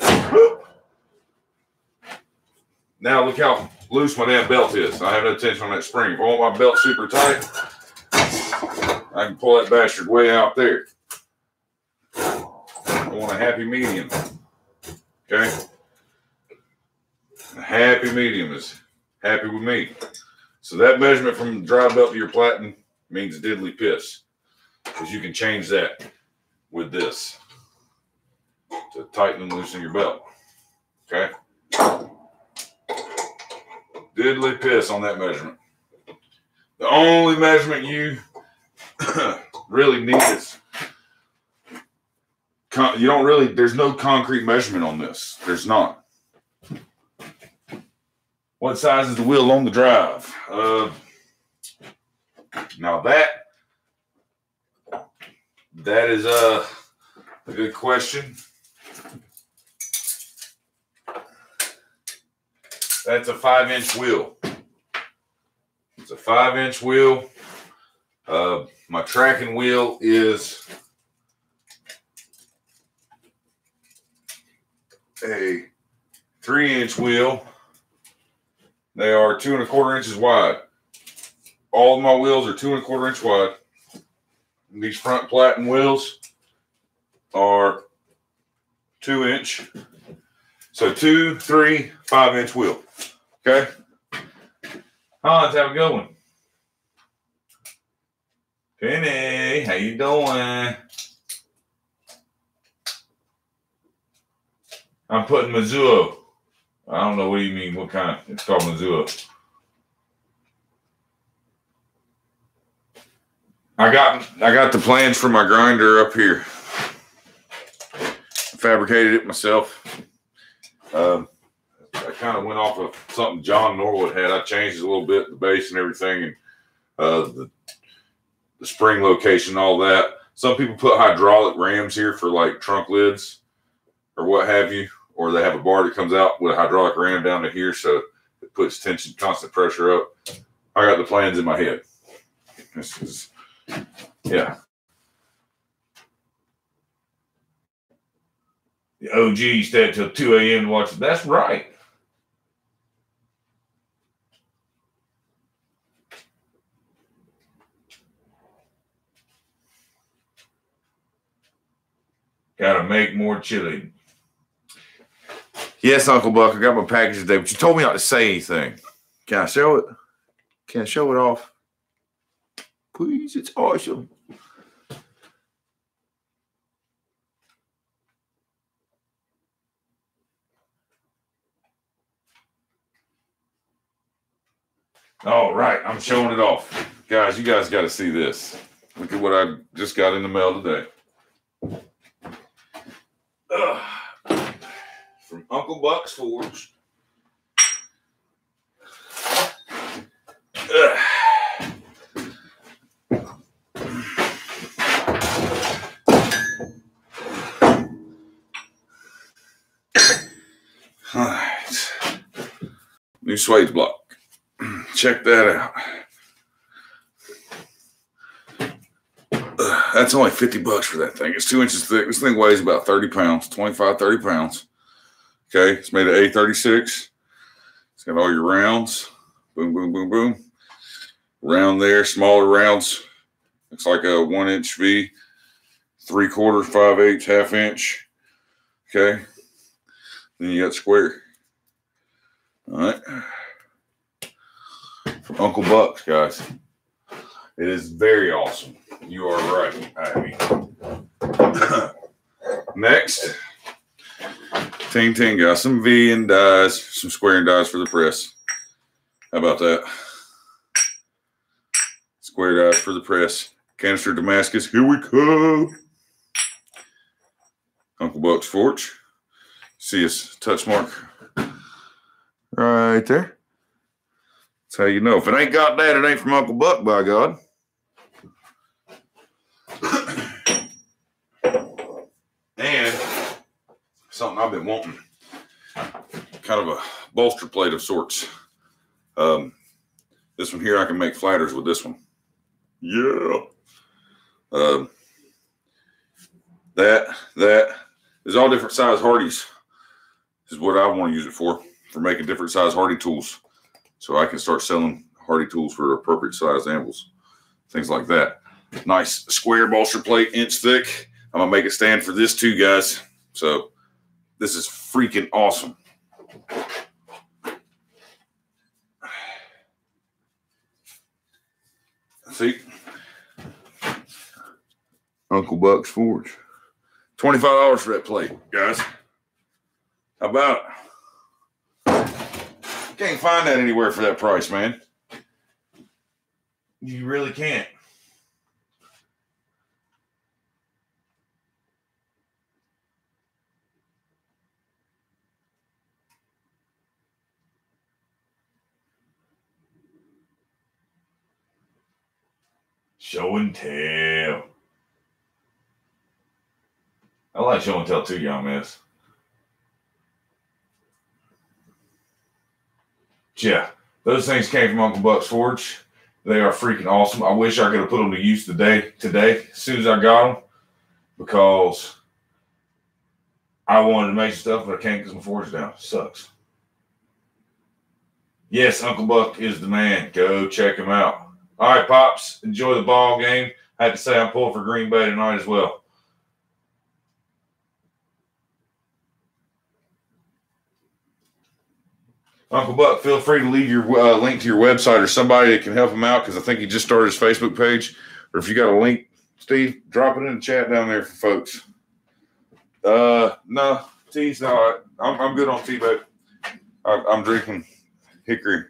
Now look how loose my damn belt is. I have no tension on that spring. If I want my belt super tight, I can pull that bastard way out there. I want a happy medium. Okay? A happy medium is happy with me. So that measurement from dry belt to your platen means diddly piss. Because you can change that with this to tighten and loosen your belt. Okay? Diddly piss on that measurement. The only measurement you really need is, you don't really, there's no concrete measurement on this. There's not. What size is the wheel on the drive? Now that is a good question. That's a 5-inch wheel. It's a 5-inch wheel. My tracking wheel is a 3-inch wheel. They are 2 1/4 inches wide. All of my wheels are 2 1/4 inch wide. And these front platen wheels are 2-inch. So 2, 3, 5-inch wheel. Okay. Hans, how it going? Penny, how you doing? I'm putting Mizuno. I don't know what you mean. What kind? It's called Mizuno. I got the plans for my grinder up here. Fabricated it myself. I kind of went off of something John Norwood had. I changed it a little bit, the base and everything, and the spring location, all that. Some people put hydraulic rams here for like trunk lids or what have you, or they have a bar that comes out with a hydraulic ram down to here, so it puts tension, constant pressure up. I got the plans in my head. This is, yeah. The OG stayed till 2 a.m. to watch it. That's right. Gotta make more chili. Yes, Uncle Buck, I got my package today, but you told me not to say anything. Can I show it? Can I show it off? Please, it's awesome. All right, I'm showing it off. Guys, you guys got to see this. Look at what I just got in the mail today. From Uncle Buck's Forge. All right. New swage block. Check that out. That's only $50 for that thing. It's 2 inches thick. This thing weighs about 30 pounds, 25, 30 pounds. Okay. It's made of A36. It's got all your rounds. Boom, boom, boom, boom. Round there, smaller rounds. Looks like a 1-inch V, 3/4, 5/8, 1/2 inch. Okay. Then you got square. All right. From Uncle Buck's, guys. It is very awesome. You are right, Ivy. Next. Ting Ting got some V and dies, some square and dies for the press. How about that? Square dies for the press. Canister Damascus, here we come. Uncle Buck's Forge. See his touch mark right there. That's how you know. If it ain't got that, it ain't from Uncle Buck, by God. And something I've been wanting. Kind of a bolster plate of sorts. This one here, I can make flatters with this one. Yeah. That, is all different size Hardys. This is what I want to use it for making different size Hardy tools. So I can start selling Hardy tools for appropriate size anvils, things like that. Nice square bolster plate, inch thick. I'm going to make it stand for this too, guys. So this is freaking awesome. See? Uncle Buck's Forge. $25 for that plate, guys. How about it? Can't find that anywhere for that price, man. You really can't. Show and tell. I like show and tell too, young miss. Yeah, those things came from Uncle Buck's Forge. They are freaking awesome. I wish I could have put them to use today, as soon as I got them, because I wanted to make stuff, but I can't because my forge is down. It sucks. Yes, Uncle Buck is the man. Go check him out. All right, Pops, enjoy the ball game. I had to say I'm pulling for Green Bay tonight as well. Uncle Buck, feel free to leave your link to your website or somebody that can help him out, because I think he just started his Facebook page. Or if you got a link, Steve, drop it in the chat down there for folks. No, tea's no. I'm good on tea, babe. I'm drinking Hickory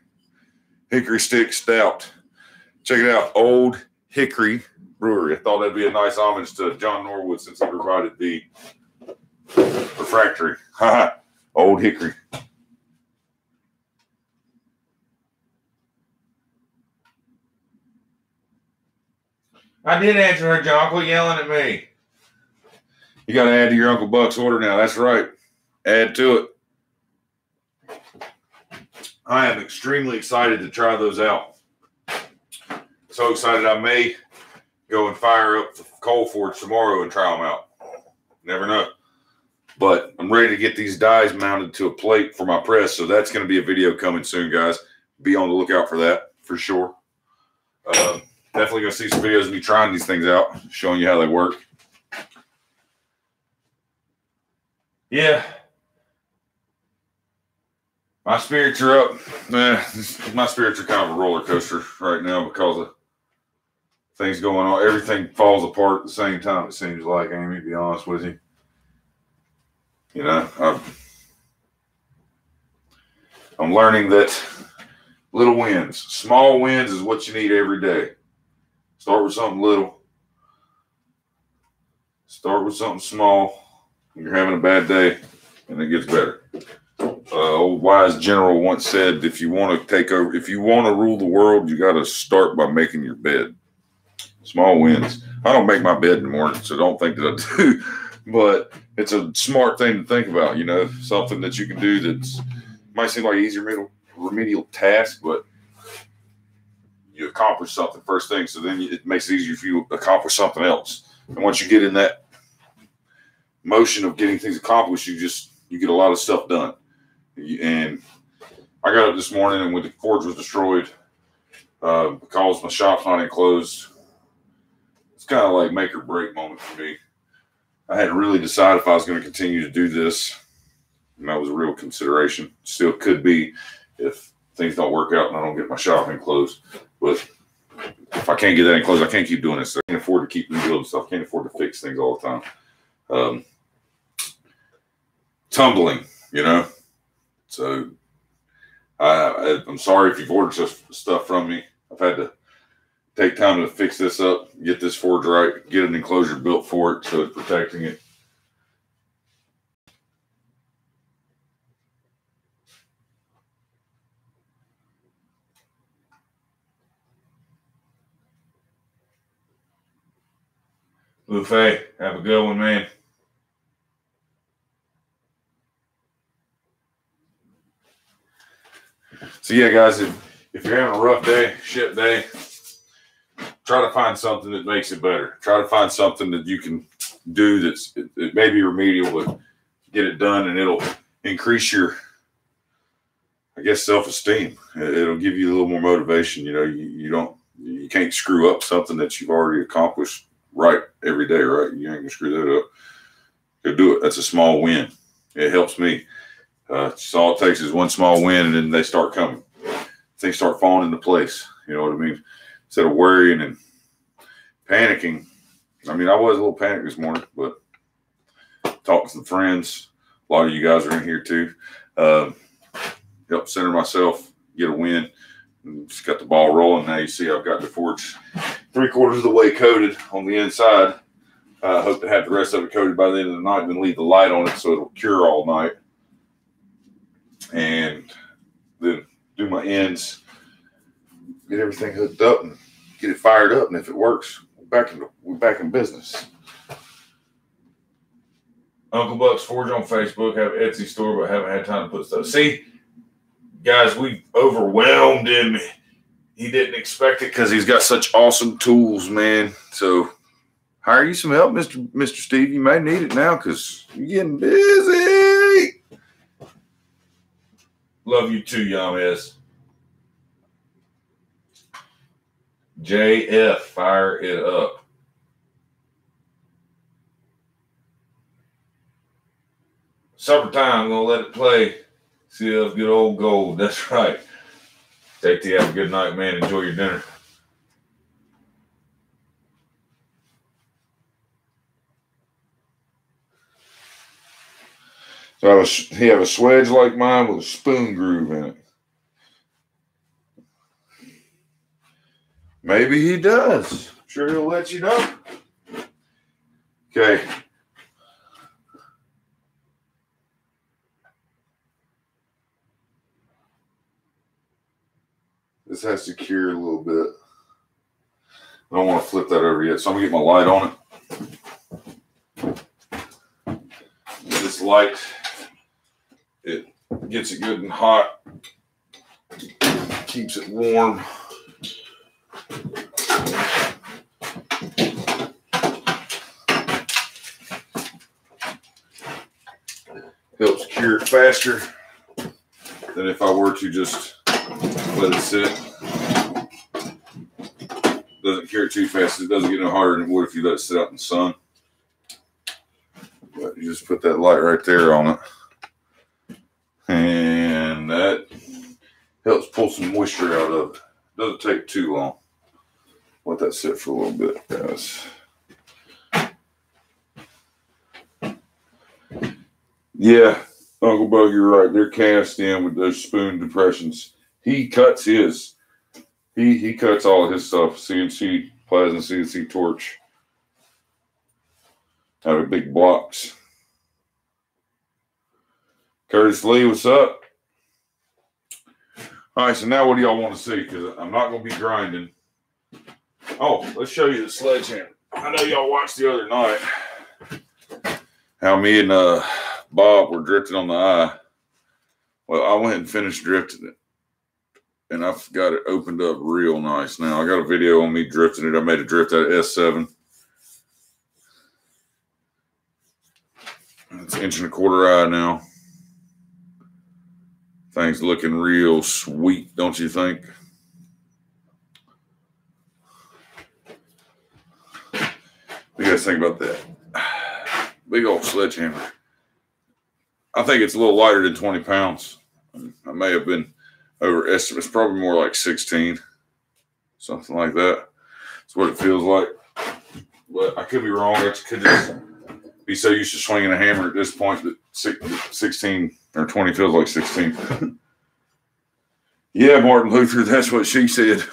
Stick Stout. Check it out, Old Hickory Brewery. I thought that'd be a nice homage to John Norwood since he provided the refractory. Old Hickory. I did answer her, John. Quit yelling at me. You got to add to your Uncle Buck's order now. That's right. Add to it. I am extremely excited to try those out. So excited I may go and fire up the coal forge tomorrow and try them out. Never know. But I'm ready to get these dies mounted to a plate for my press. So that's going to be a video coming soon, guys. Be on the lookout for that for sure. Definitely going to see some videos of me trying these things out, showing you how they work. Yeah. My spirits are up. My spirits are kind of a roller coaster right now because of things going on. Everything falls apart at the same time, it seems like, Amy, to be honest with you. You know, I'm learning that little wins, small wins is what you need every day. Start with something little. Start with something small. You're having a bad day, and it gets better. Old wise general once said, if you want to take over, if you want to rule the world, you got to start by making your bed. Small wins. I don't make my bed in the morning, so don't think that I do. But it's a smart thing to think about, you know, something that you can do that's might seem like an easier remedial task, but you accomplish something first thing, so then it makes it easier for you to accomplish something else. And once you get in that motion of getting things accomplished, you get a lot of stuff done. And I got up this morning, and when the forge was destroyed, because my shop's not enclosed, it's kind of like make or break moment for me. I had to really decide if I was going to continue to do this, and that was a real consideration. Still could be if things don't work out and I don't get my shop enclosed. But if I can't get that enclosed, I can't keep doing this. I can't afford to keep rebuilding stuff. I can't afford to fix things all the time. Tumbling, you know. So I'm sorry if you've ordered stuff from me. I've had to take time to fix this up, get this forge right, get an enclosure built for it so it's protecting it. Buffet, have a good one, man. So yeah, guys, if you're having a rough day, shit day, try to find something that makes it better. Try to find something that you can do that's it may be remedial, but get it done and it'll increase your, I guess, self-esteem. It'll give you a little more motivation. You know, you can't screw up something that you've already accomplished right every day, right? You ain't gonna screw that up. Go do it. That's a small win. It helps me. So all it takes is one small win, and then they start coming. Things start falling into place. You know what I mean? Instead of worrying and panicking. I mean, I was a little panicked this morning, but talking to some friends, a lot of you guys are in here too. Help center myself, get a win, and just got the ball rolling. Now you see I've got the forge 3/4 of the way coated on the inside. I hope to have the rest of it coated by the end of the night, then leave the light on it so it'll cure all night. And then do my ends, get everything hooked up and get it fired up. And if it works, we're back in business. Uncle Buck's Forge on Facebook, have an Etsy store, but haven't had time to put stuff. See, guys, we've overwhelmed him. He didn't expect it because he's got such awesome tools, man. So hire you some help, Mr. Steve. You may need it now because you're getting busy. Love you too, Yamez. JF, fire it up. Supper time, I'm going to let it play. See that good old gold. That's right. Take care. Have a good night, man. Enjoy your dinner. So he have a swedge like mine with a spoon groove in it. Maybe he does. I'm sure he'll let you know. Okay. This has to cure a little bit. I don't want to flip that over yet, so I'm going to get my light on it. This light, it gets it good and hot, keeps it warm. Helps cure it faster than if I were to just let it sit. Doesn't cure it too fast. It doesn't get no harder than it would if you let it sit out in the sun. But you just put that light right there on it. And that helps pull some moisture out of it. Doesn't take too long. Let that sit for a little bit, guys. Yeah, Uncle Bug, you're right. They're cast in with those spoon depressions. He cuts his. He cuts all of his stuff. CNC plasma, CNC torch. Out of big blocks. Curtis Lee, what's up? All right, so now what do y'all want to see? Because I'm not going to be grinding. Oh, let's show you the sledgehammer. I know y'all watched the other night how me and Bob were drifting on the eye. Well, I went and finished drifting it. And I've got it opened up real nice now. I got a video on me drifting it. I made a drift out of S7. It's 1.25 inch eye now. Thing's looking real sweet, don't you think? What do you guys think about that? Big old sledgehammer. I think it's a little lighter than 20 pounds. I may have been overestimated. It's probably more like 16. Something like that. That's what it feels like. But I could be wrong. I could just be so used to swinging a hammer at this point that 16 or 20 feels like 16. Yeah, Martin Luther, that's what she said.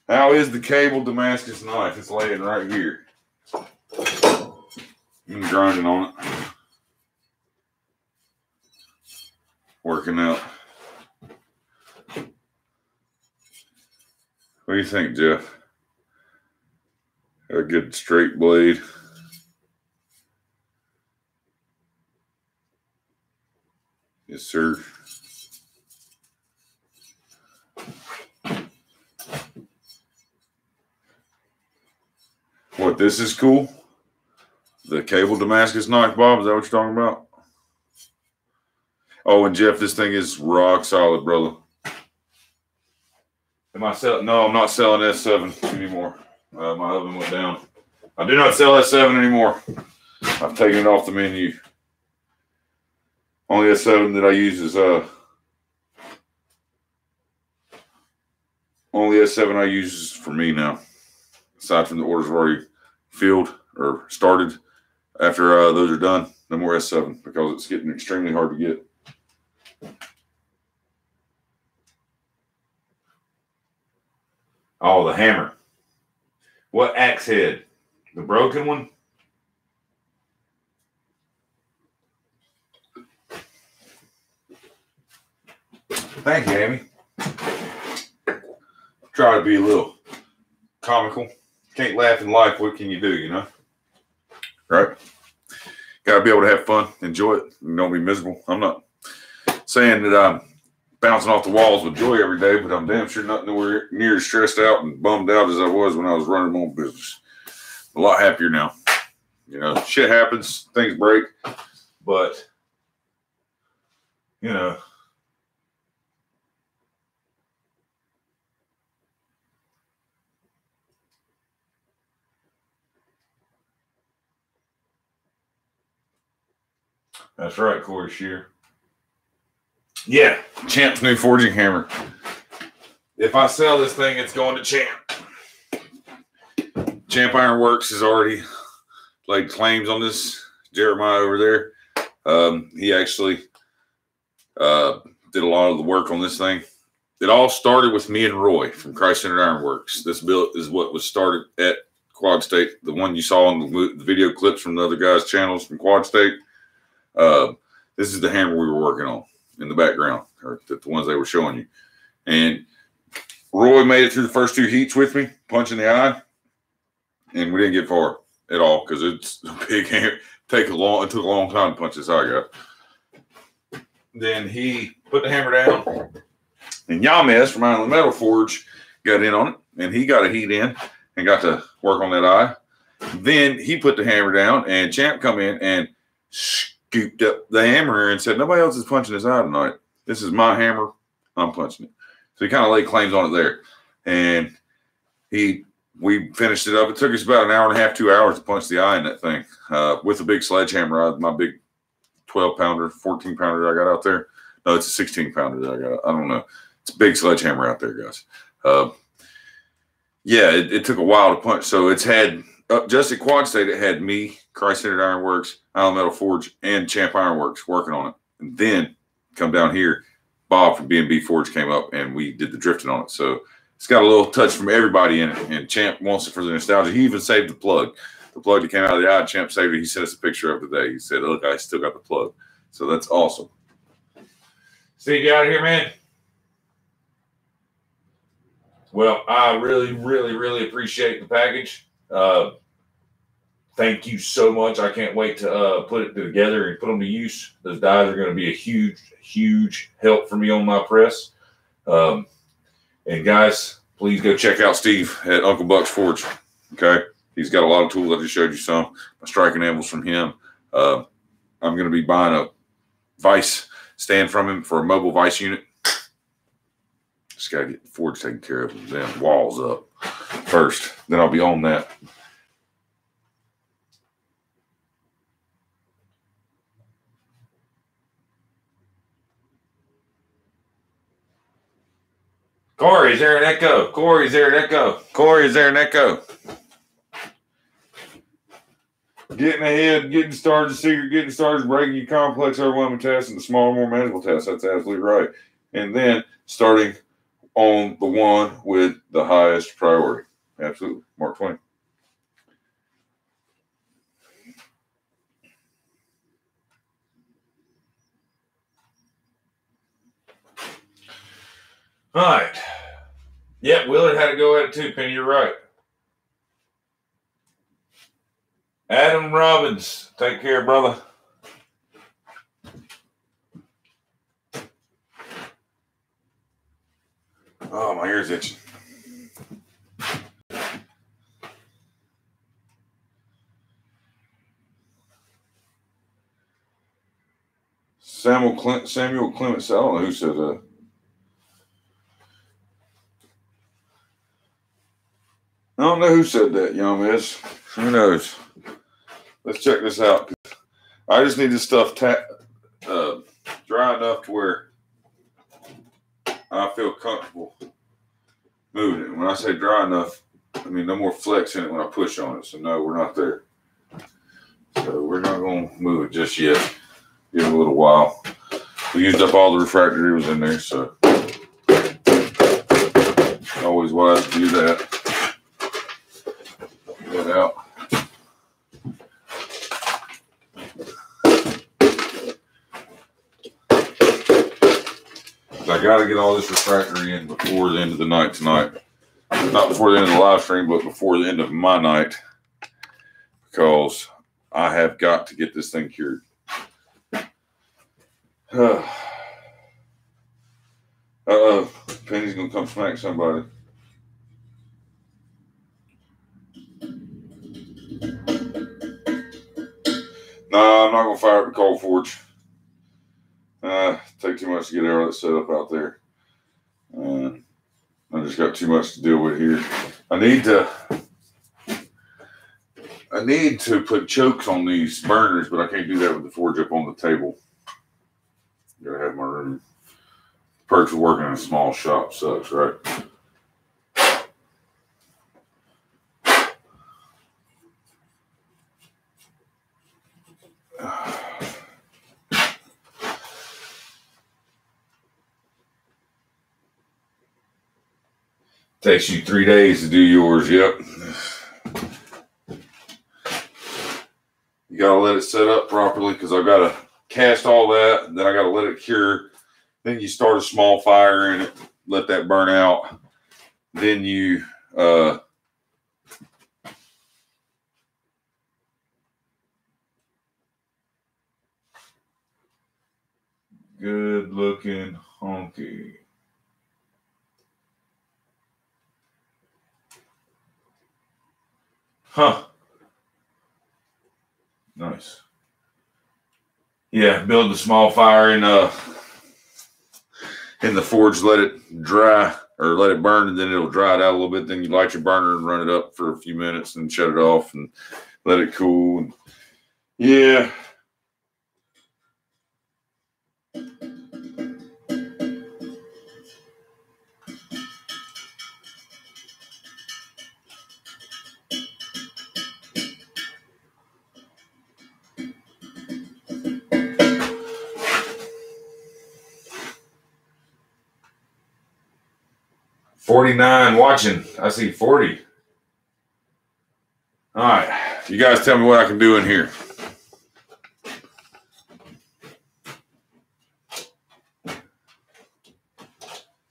How is the cable Damascus knife? It's laying right here. I'm grinding on it. Working out. What do you think, Jeff? Got a good straight blade. Yes, sir. What, this is cool? The cable Damascus knife, Bob? Is that what you're talking about? Oh, and Jeff, this thing is rock solid, brother. Am I selling? No, I'm not selling S7 anymore. My oven went down. I do not sell S7 anymore. I've taken it off the menu. Only S7 that I use is only S7 I use is for me now. Aside from the orders already filled or started, after those are done, no more S7 because it's getting extremely hard to get. Oh, the hammer. What axe head? The broken one? Thank you, Amy. Try to be a little comical. Can't laugh in life. What can you do, you know? Right? Got to be able to have fun, enjoy it, and don't be miserable. I'm not saying that I'm bouncing off the walls with joy every day, but I'm damn sure not nowhere near as stressed out and bummed out as I was when I was running my own business. A lot happier now. You know, shit happens, things break, but, you know, that's right, Corey Shear. Yeah, Champ's new forging hammer. If I sell this thing, it's going to Champ. Champ Ironworks has already laid claims on this. Jeremiah over there. He actually did a lot of the work on this thing. It all started with me and Roy from Christ-Centered Ironworks. This build is what was started at Quad State. The one you saw in the video clips from the other guys' channels from Quad State. This is the hammer we were working on in the background, or the ones they were showing you. And Roy made it through the first two heats with me, punching the eye, and we didn't get far at all because it's a big hammer. It took a long time to punch this eye guy. Then he put the hammer down, and Yamez from Island Metal Forge got in on it, and he got a heat in and got to work on that eye. Then he put the hammer down, and Champ come in and scooped up the hammer and said, "Nobody else is punching this eye tonight. This is my hammer. I'm punching it." So he kind of laid claims on it there. And we finished it up. It took us about an hour and a half, 2 hours to punch the eye in that thing with a big sledgehammer. My big 12-pounder, 14-pounder that I got out there. No, it's a 16-pounder that I got. I don't know. It's a big sledgehammer out there, guys. Yeah, it took a while to punch. So it's had, just at Quad State, it had me, Christ-Centered Ironworks, Island Metal Forge, and Champ Ironworks working on it. And then come down here, Bob from B&B Forge came up, and we did the drifting on it. So it's got a little touch from everybody in it, and Champ wants it for the nostalgia. He even saved the plug. The plug that came out of the eye, Champ saved it. He sent us a picture of today. He said, "Look, I still got the plug." So that's awesome. See you out of here, man. Well, I really, really, really appreciate the package. Thank you so much. I can't wait to put it together and put them to use. Those dies are going to be a huge, huge help for me on my press. And guys, please go check out Steve at Uncle Buck's Forge. Okay, he's got a lot of tools. I just showed you some. My striking anvils from him. I'm going to be buying a vise stand from him for a mobile vise unit. Just got to get the forge taken care of and then walls up first. Then I'll be on that. Corey, is there an echo? Corey, is there an echo? Corey, is there an echo? Getting ahead, getting started, the secret, getting started, breaking your complex, overwhelming tasks into smaller, more manageable tasks. That's absolutely right. And then starting on the one with the highest priority. Absolutely. Mark Twain. All right. Yeah, Willard had to go at it too, Penny. You're right. Adam Robbins, take care, brother. Oh, my ear's itching. Samuel Clements. I don't know who said that. I don't know who said that, young miss. Who knows? Let's check this out. I just need this stuff dry enough to where I feel comfortable moving it. When I say dry enough, I mean no more flex in it when I push on it. So no, we're not there. So we're not going to move it just yet. Give it a little while. We used up all the refractory was in there, so always wise to do that. Get that out. I got to get all this refractory in before the end of the night tonight. Not before the end of the live stream, but before the end of my night, because I have got to get this thing cured. Penny's gonna come smack somebody. No, I'm not gonna fire up the cold forge. Take too much to get all that set up out there. I just got too much to deal with here. I need to put chokes on these burners, but I can't do that with the forge up on the table. Gotta have my room. Perks of working in a small shop sucks, right? Takes you 3 days to do yours, yep. You gotta let it set up properly because I've got to cast all that, and then I got to let it cure. Then you start a small fire in it, let that burn out. Then you good looking honky. Huh. Nice. Yeah, build a small fire in the forge, let it dry or let it burn, and then it'll dry it out a little bit. Then you light your burner and run it up for a few minutes and shut it off and let it cool. And yeah. $49 watching. I see 40. All right. You guys tell me what I can do in here. I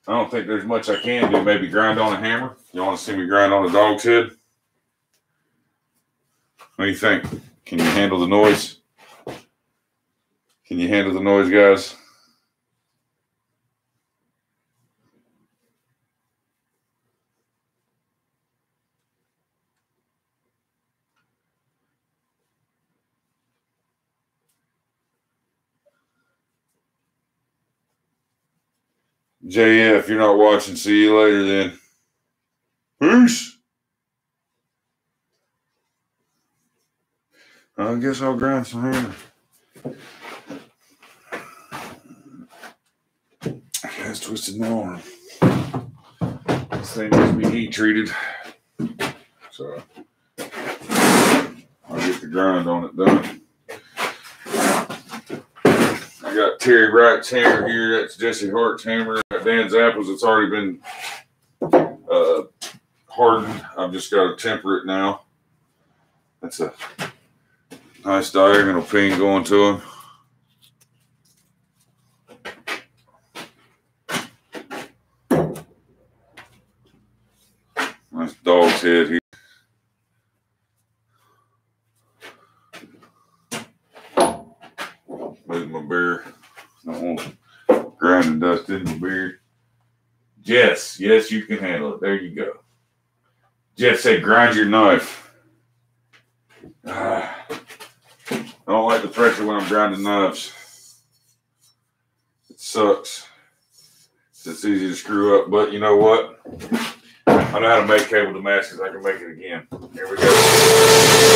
don't think there's much I can do. Maybe grind on a hammer. You want to see me grind on a dog's head? What do you think? Can you handle the noise? Can you handle the noise, guys? JF, you're not watching. See you later then. Peace. I guess I'll grind some hammer. That's twisted my arm. This thing needs to be heat treated. So I'll get the grind on it done. I got Terry Wright's hammer here. That's Jesse Hart's hammer. I got Dan Zappos. It's already been hardened. I've just got to temper it now. That's a nice diagonal pin going to him. Nice dog's head here. With my beer. Don't want grinding dust in my beard. Yes, you can handle it. There you go. Jeff said, grind your knife. I don't like the pressure when I'm grinding knives. sucks. It's easy to screw up, but you know what? I know how to make cable Damascus. I can make it again. Here we go.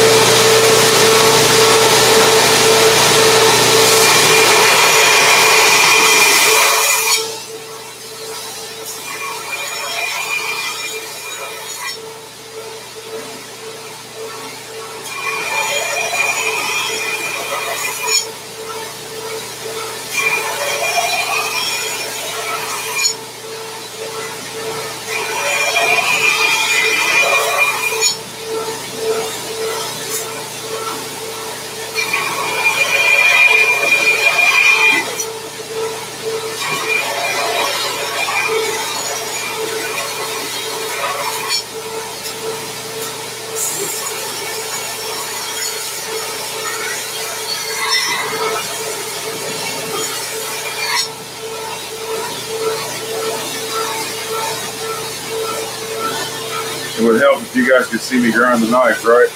It would help if you guys could see me grind the knife, right?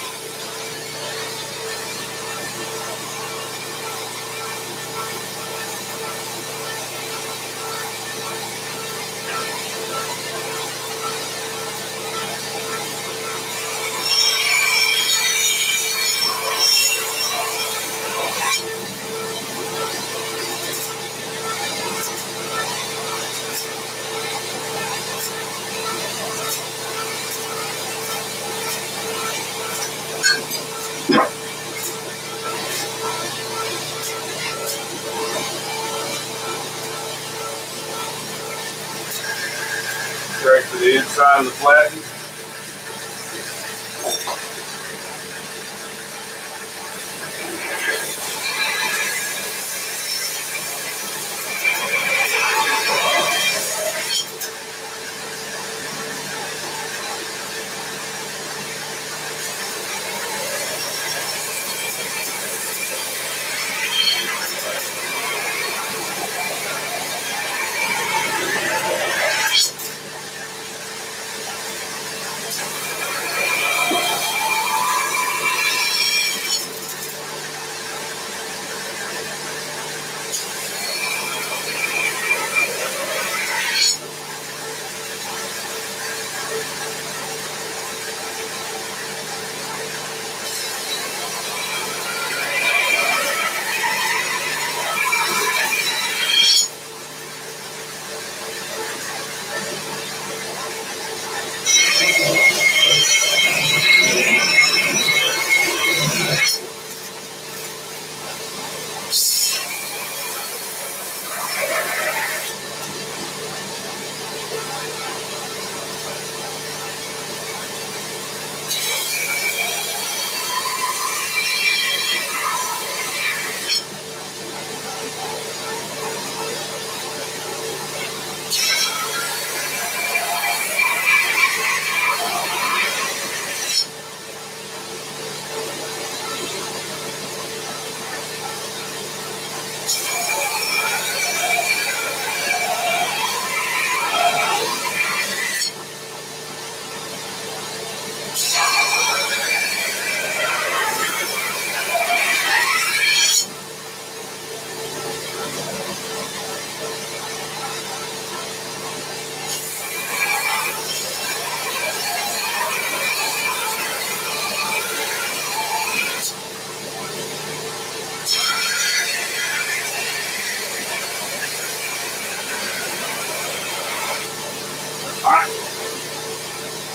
Track to the inside of the flattening.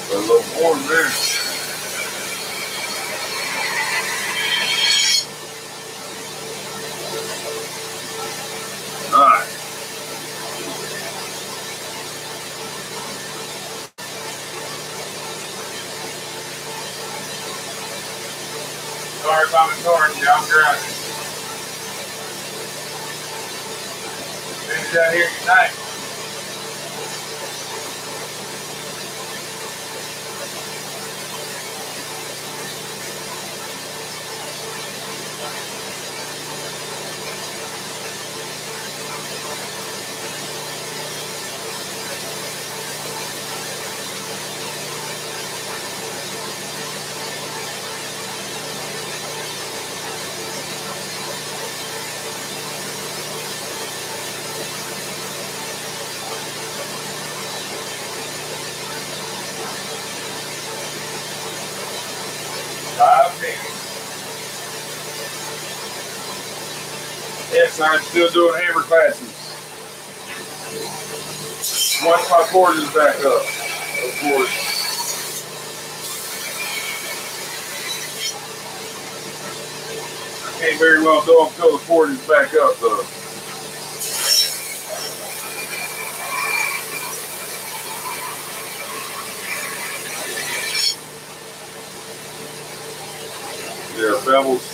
A little warm there. All right. Sorry if I'm ignoring you, I'm driving. Finish out here tonight. Yes, I'm still doing hammer classes. Once my forge is back up, of course. I can't very well go until the forge is back up, though. Yeah, Pebbles.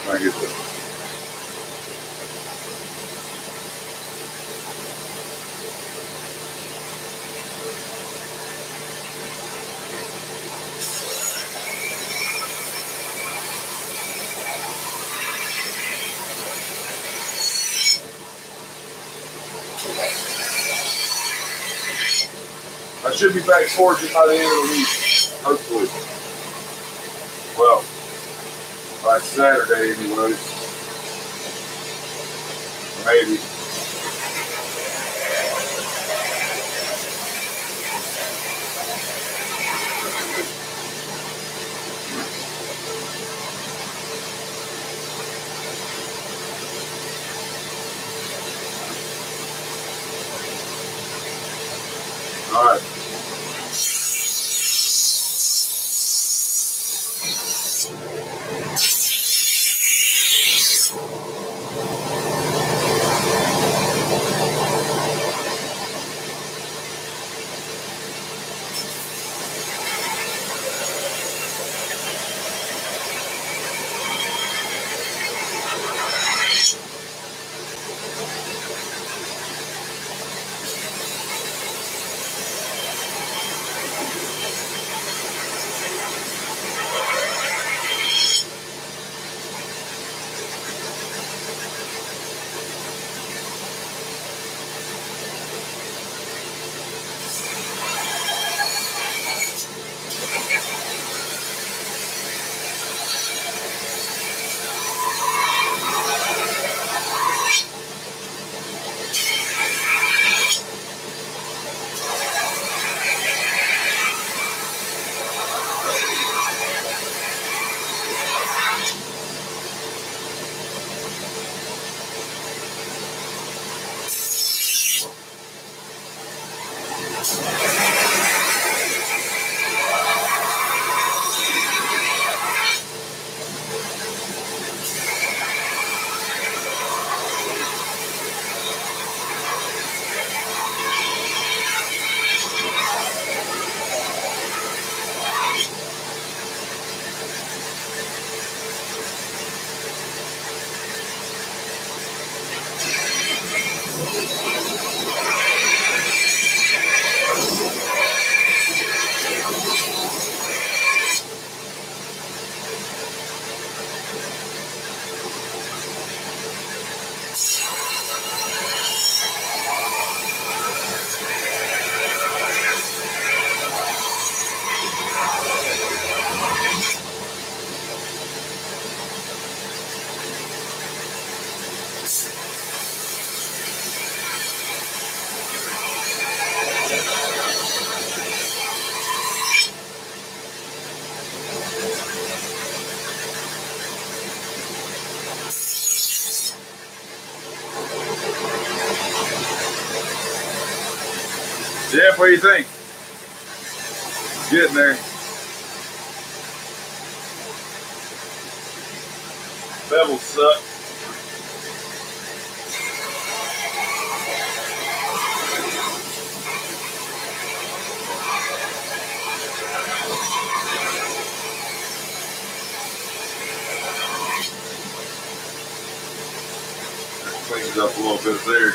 I get that. I should be back forging by the end of the week, hopefully. Well, by Saturday anyways. Maybe. All right. Jeff, what do you think? Getting there. Bevels suck. Cleans up a little bit there.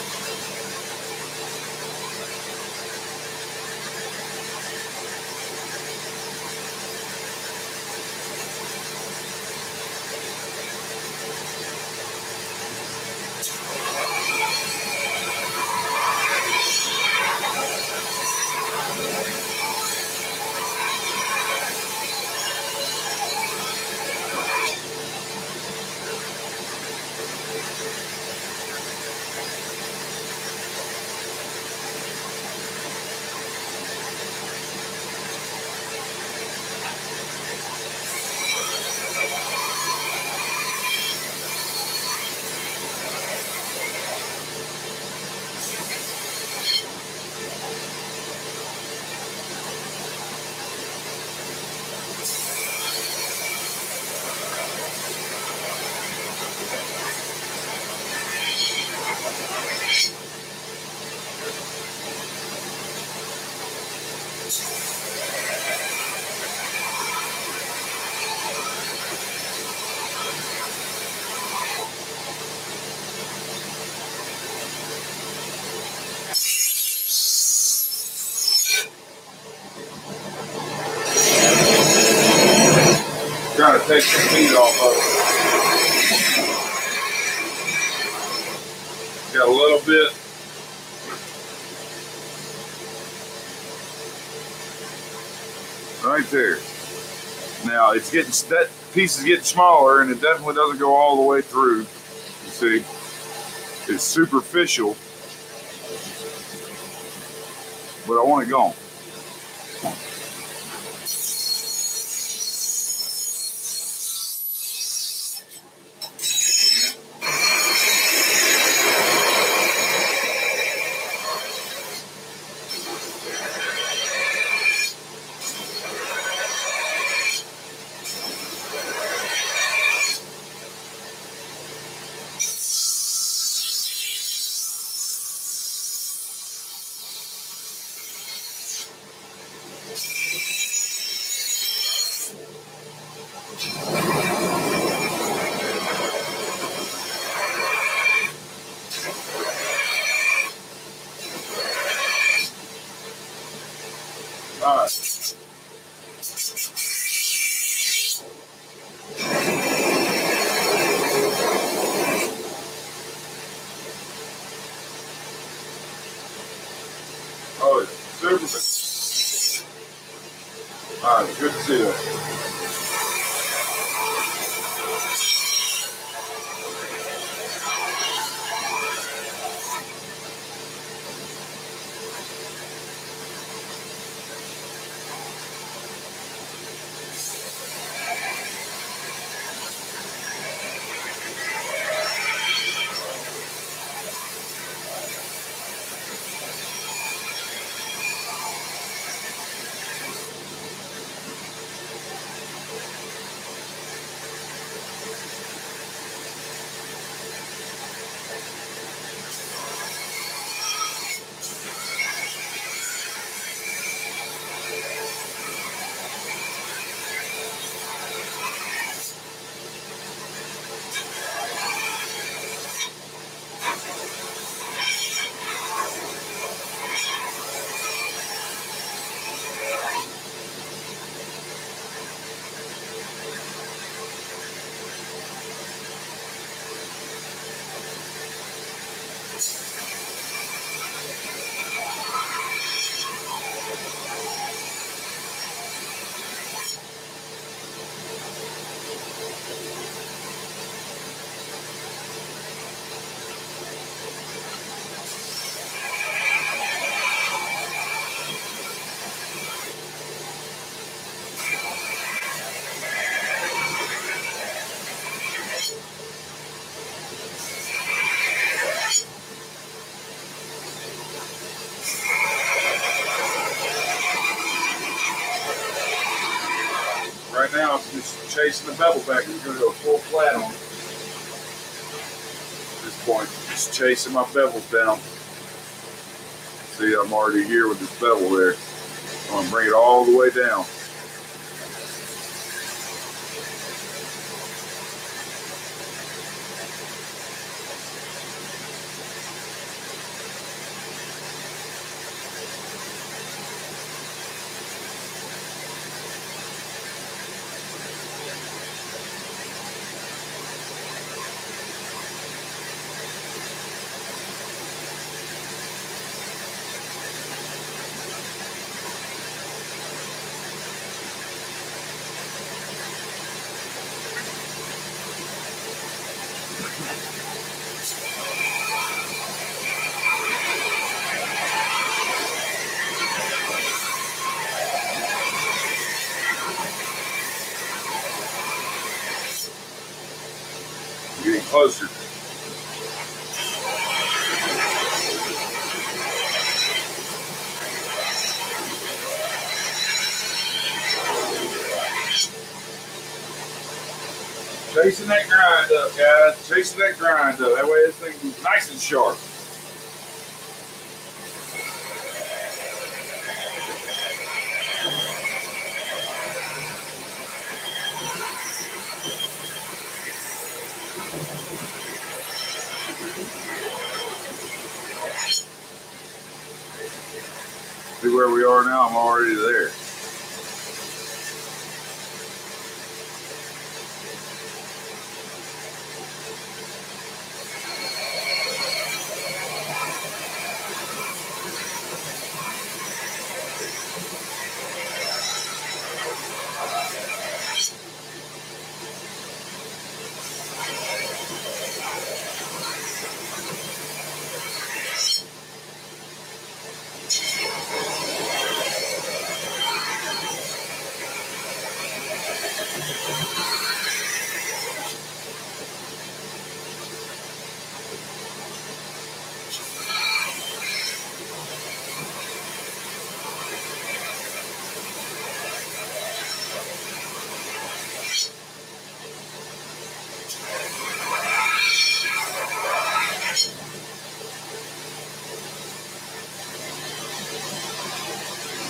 take the meat off of it. Got a little bit. Right there. Now it's getting, that piece is getting smaller, and it definitely doesn't go all the way through. You see, it's superficial, but I want it gone. All right. Oh, super. All right, good to see that. Right now, I'm just chasing the bevel back. It's going to go full flat on it. At this point, just chasing my bevels down. See, I'm already here with this bevel there. I'm going to bring it all the way down. Getting closer. Chasing that grind up, guys. Chasing that grind up. That way this thing is nice and sharp. See where we are now? I'm already there.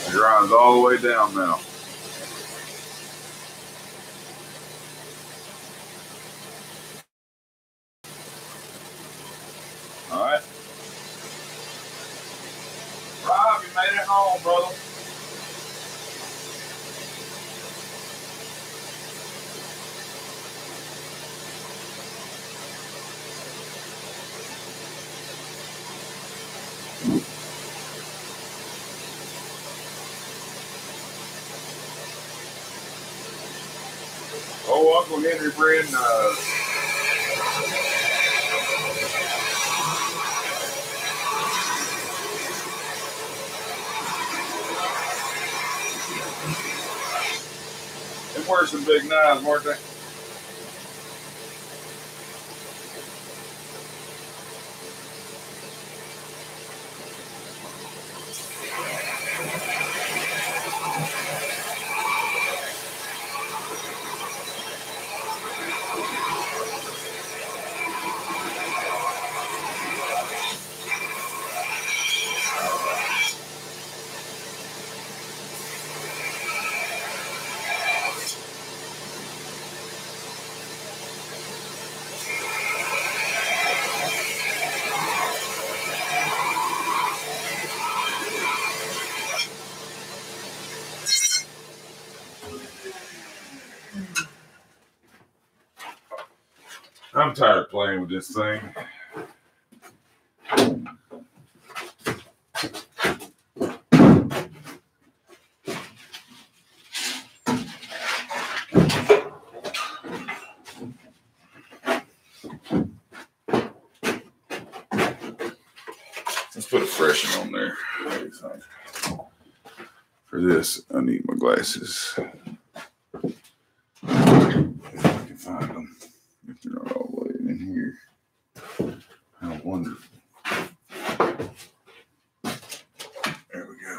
It grinds all the way down now. All right. Rob, you made it home, brother. Oh, Uncle Henry Brin, they were some big knives, weren't they? I'm tired of playing with this thing. Let's put a freshen on there. What do you think? For this, I need my glasses. If I can find them. If they're not all the way in here. I wonder. There we go.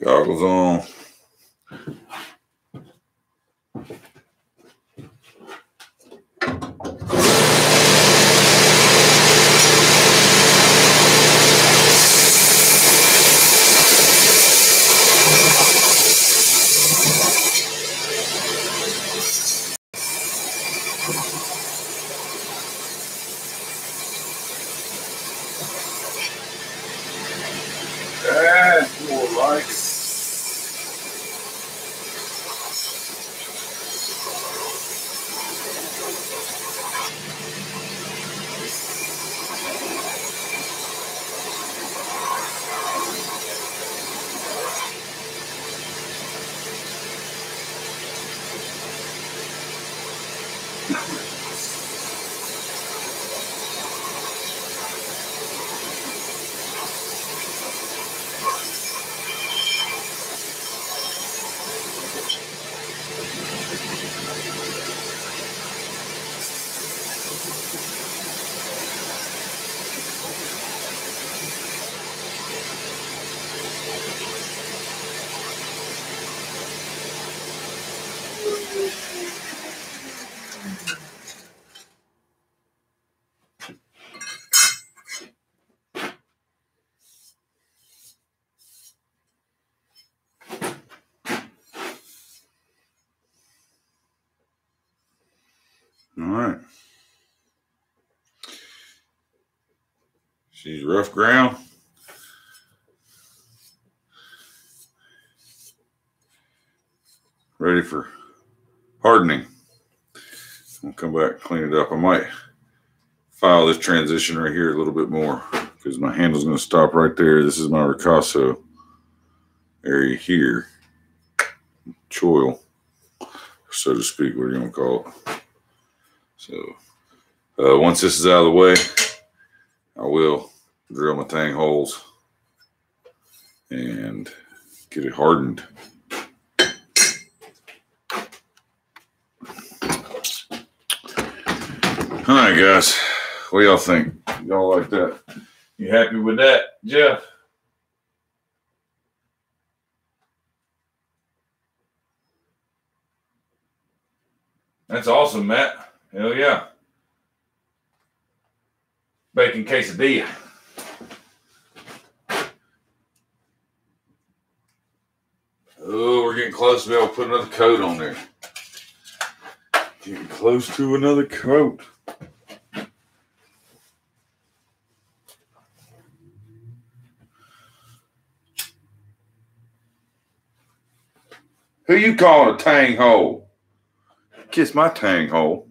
Goggles on. That's more like it. All right. She's rough ground. Ready for hardening. I'll come back and clean it up. I might file this transition right here a little bit more because my handle's going to stop right there. This is my ricasso area here. Choil, so to speak, what do you want to call it? So once this is out of the way, I will drill my tang holes and get it hardened. All right, guys, what y'all think? Y'all like that? You happy with that, Jeff? That's awesome, Matt. Hell yeah. Bacon quesadilla. getting close to be able to put another coat on there. Getting close to another coat. Who you calling a tang hole? Kiss my tang hole.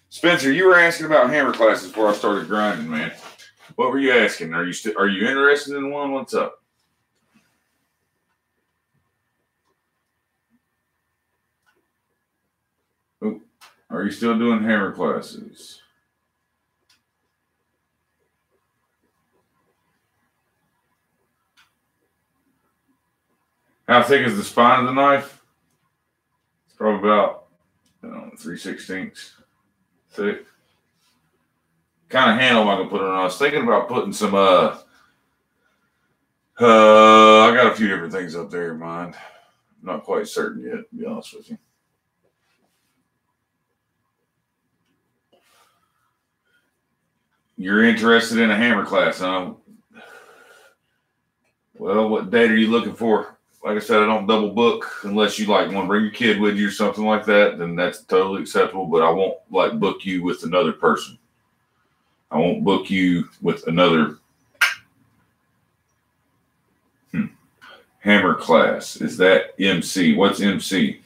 Spencer, you were asking about hammer classes before I started grinding, man. What were you asking? Are you interested in one? What's up? Oh, are you still doing hammer classes? How thick is the spine of the knife? It's probably about 3/16 thick. Kind of handle I can put it on. I was thinking about putting some I got a few different things up there in mind. I'm not quite certain yet, to be honest with you. You're interested in a hammer class, huh? Well, what date are you looking for? Like I said, I don't double book unless you want to bring your kid with you or something like that. Then that's totally acceptable. But I won't book you with another person. I won't book you with another hammer class. Is that MC? What's MC?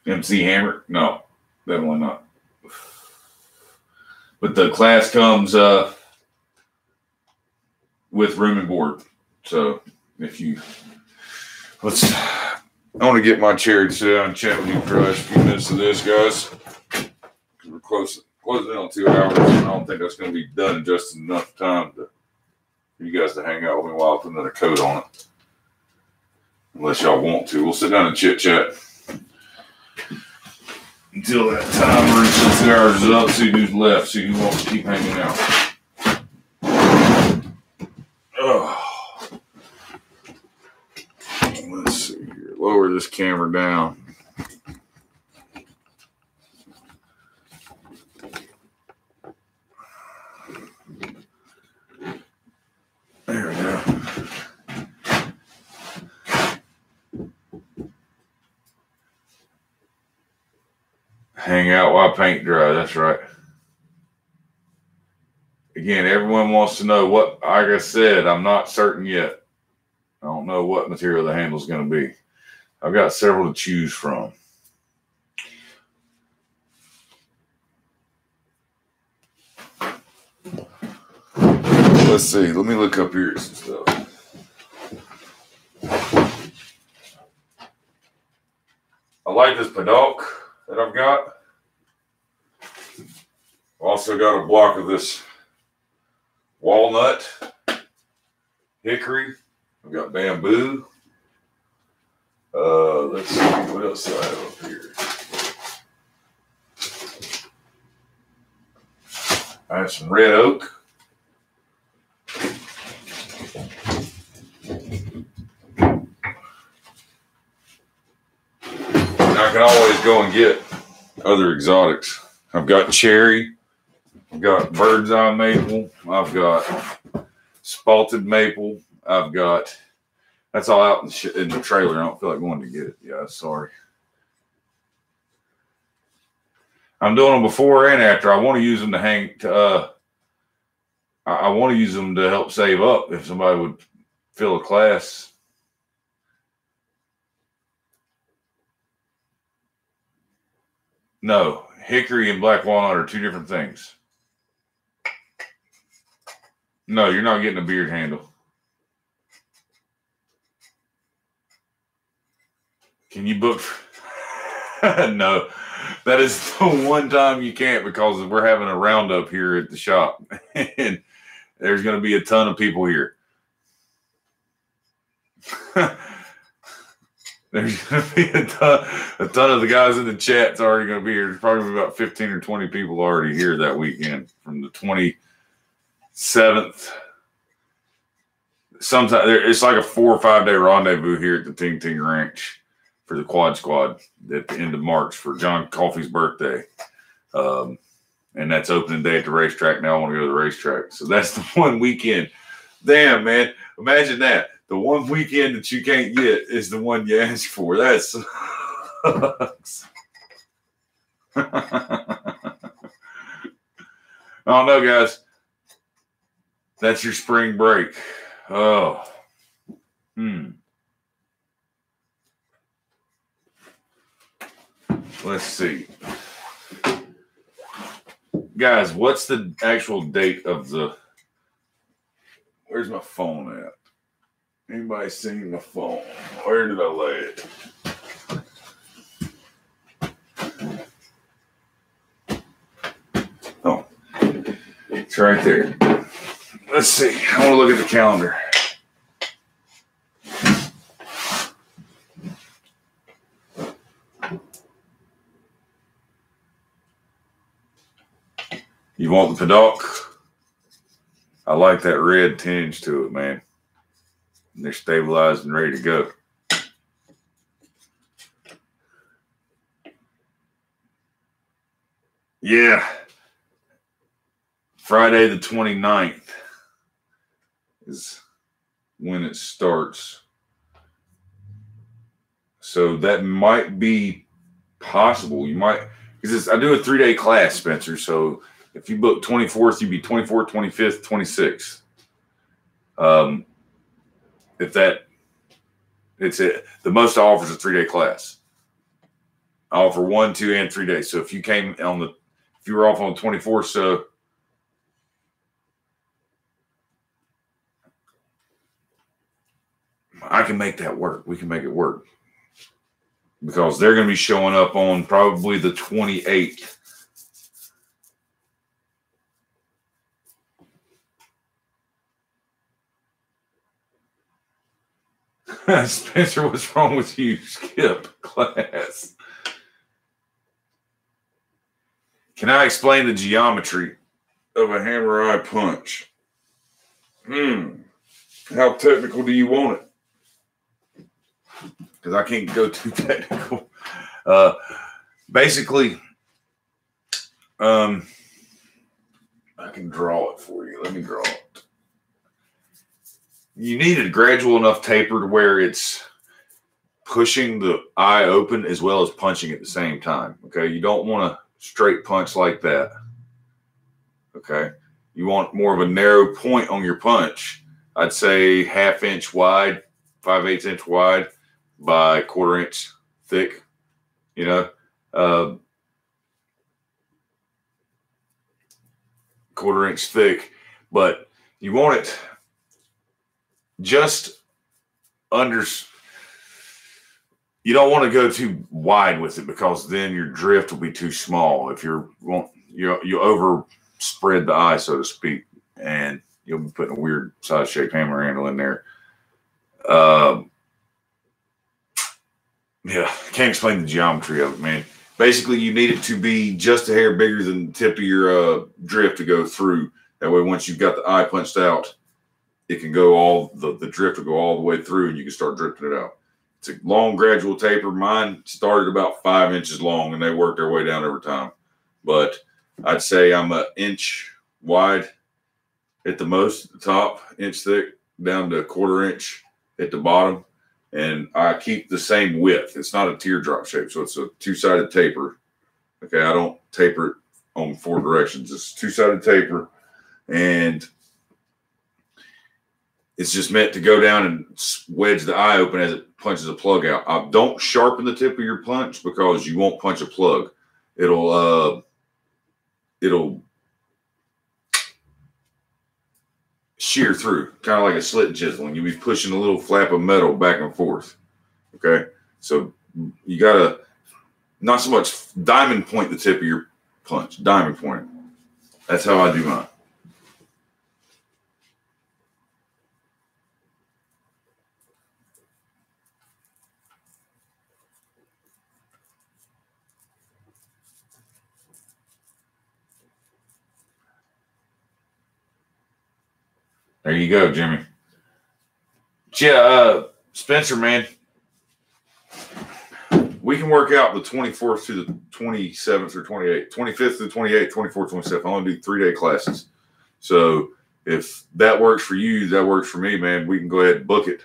MC Hammer? No, definitely not. But the class comes with room and board. So if you I want to get my chair and sit down and chat with you for the last few minutes of this, guys. We're closing in on 2 hours, and I don't think that's going to be done in just enough time for you guys to hang out with me while I put another coat on it. Unless y'all want to. We'll sit down and chit-chat until that time reaches 2 hours is up, see who's left, see who wants to keep hanging out. Oh. Let's see here. Lower this camera down. There we go. Hang out while paint dry. That's right. Again, everyone wants to know what, like I said, I'm not certain yet. I don't know what material the handle's going to be. I've got several to choose from. Let's see. Let me look up here some stuff. I like this Padok that I've got. Also got a block of this walnut, hickory. I've got bamboo. Let's see what else do I have up here. I have some red oak. I can always go and get other exotics. I've got cherry. I've got bird's eye maple. I've got spalted maple. I've got, that's all out in the trailer. I don't feel like going to get it. Yeah, sorry. I'm doing them before and after. I want to use them to hang, I want to use them to help save up if somebody would fill a class. No, hickory and black walnut are two different things. No, you're not getting a beard handle. Can you book? No, that is the one time you can't because we're having a roundup here at the shop. And there's going to be a ton of people here. There's going to be a ton of the guys in the chat's already going to be here. There's probably about 15 or 20 people already here that weekend from the 27th. Sometimes it's like a 4 or 5 day rendezvous here at the Ting Ting Ranch for the Quad Squad at the end of March for John Coffey's birthday. And that's opening day at the racetrack. Now I want to go to the racetrack. So that's the one weekend. Damn, man. Imagine that. The one weekend that you can't get is the one you ask for. That sucks. I don't know, guys. That's your spring break. Oh. Let's see. Guys, what's the actual date of the... Where's my phone at? Anybody seen my phone? Where did I lay it? Oh, it's right there. Let's see. I want to look at the calendar. You want the Paddock? I like that red tinge to it, man. They're stabilized and ready to go. Yeah. Friday the 29th is when it starts. So that might be possible. You might, because I do a 3-day class, Spencer. So if you book 24th, you'd be 24th, 25th, 26th. If that, it's it. The most I offer is a 3-day class. I offer 1, 2, and 3 days. So if you came on if you were off on the 24th, so I can make that work. We can make it work because they're going to be showing up on probably the 28th. Spencer, what's wrong with you? Skip class. Can I explain the geometry of a hammer eye punch? How technical do you want it? Because I can't go too technical. Basically, I can draw it for you. Let me draw it. You need a gradual enough taper to where it's pushing the eye open as well as punching at the same time. Okay, you don't want a straight punch like that. Okay, you want more of a narrow point on your punch. I'd say 1/2 inch wide, 5/8 inch wide by 1/4 inch thick. You know, 1/4 inch thick, but you want it just under. You don't want to go too wide with it because then your drift will be too small. If you over spread the eye, so to speak, and you'll be putting a weird size shaped hammer handle in there. Yeah, can't explain the geometry of it, man. Basically, you need it to be just a hair bigger than the tip of your drift to go through. That way, once you've got the eye punched out, it can go the drift will go all the way through, and you can start drifting it out. It's a long, gradual taper. Mine started about 5 inches long, and they worked their way down over time. But I'd say I'm 1 inch wide at the most, at the top, inch thick, down to 1/4 inch at the bottom. And I keep the same width. It's not a teardrop shape, so it's a 2-sided taper. Okay, I don't taper it on 4 directions. It's 2-sided taper, and it's just meant to go down and wedge the eye open as it punches a plug out. Don't sharpen the tip of your punch because you won't punch a plug. It'll shear through, kind of like a slit chisel, and you'll be pushing a little flap of metal back and forth. Okay, so you gotta not so much diamond point the tip of your punch, diamond point it. That's how I do mine. There you go, Jimmy. Yeah, Spencer, man, we can work out the 24th to the 27th or 28th, 25th to the 28th, 24th, 27th. I only do 3-day classes. So if that works for you, that works for me, man. We can go ahead and book it.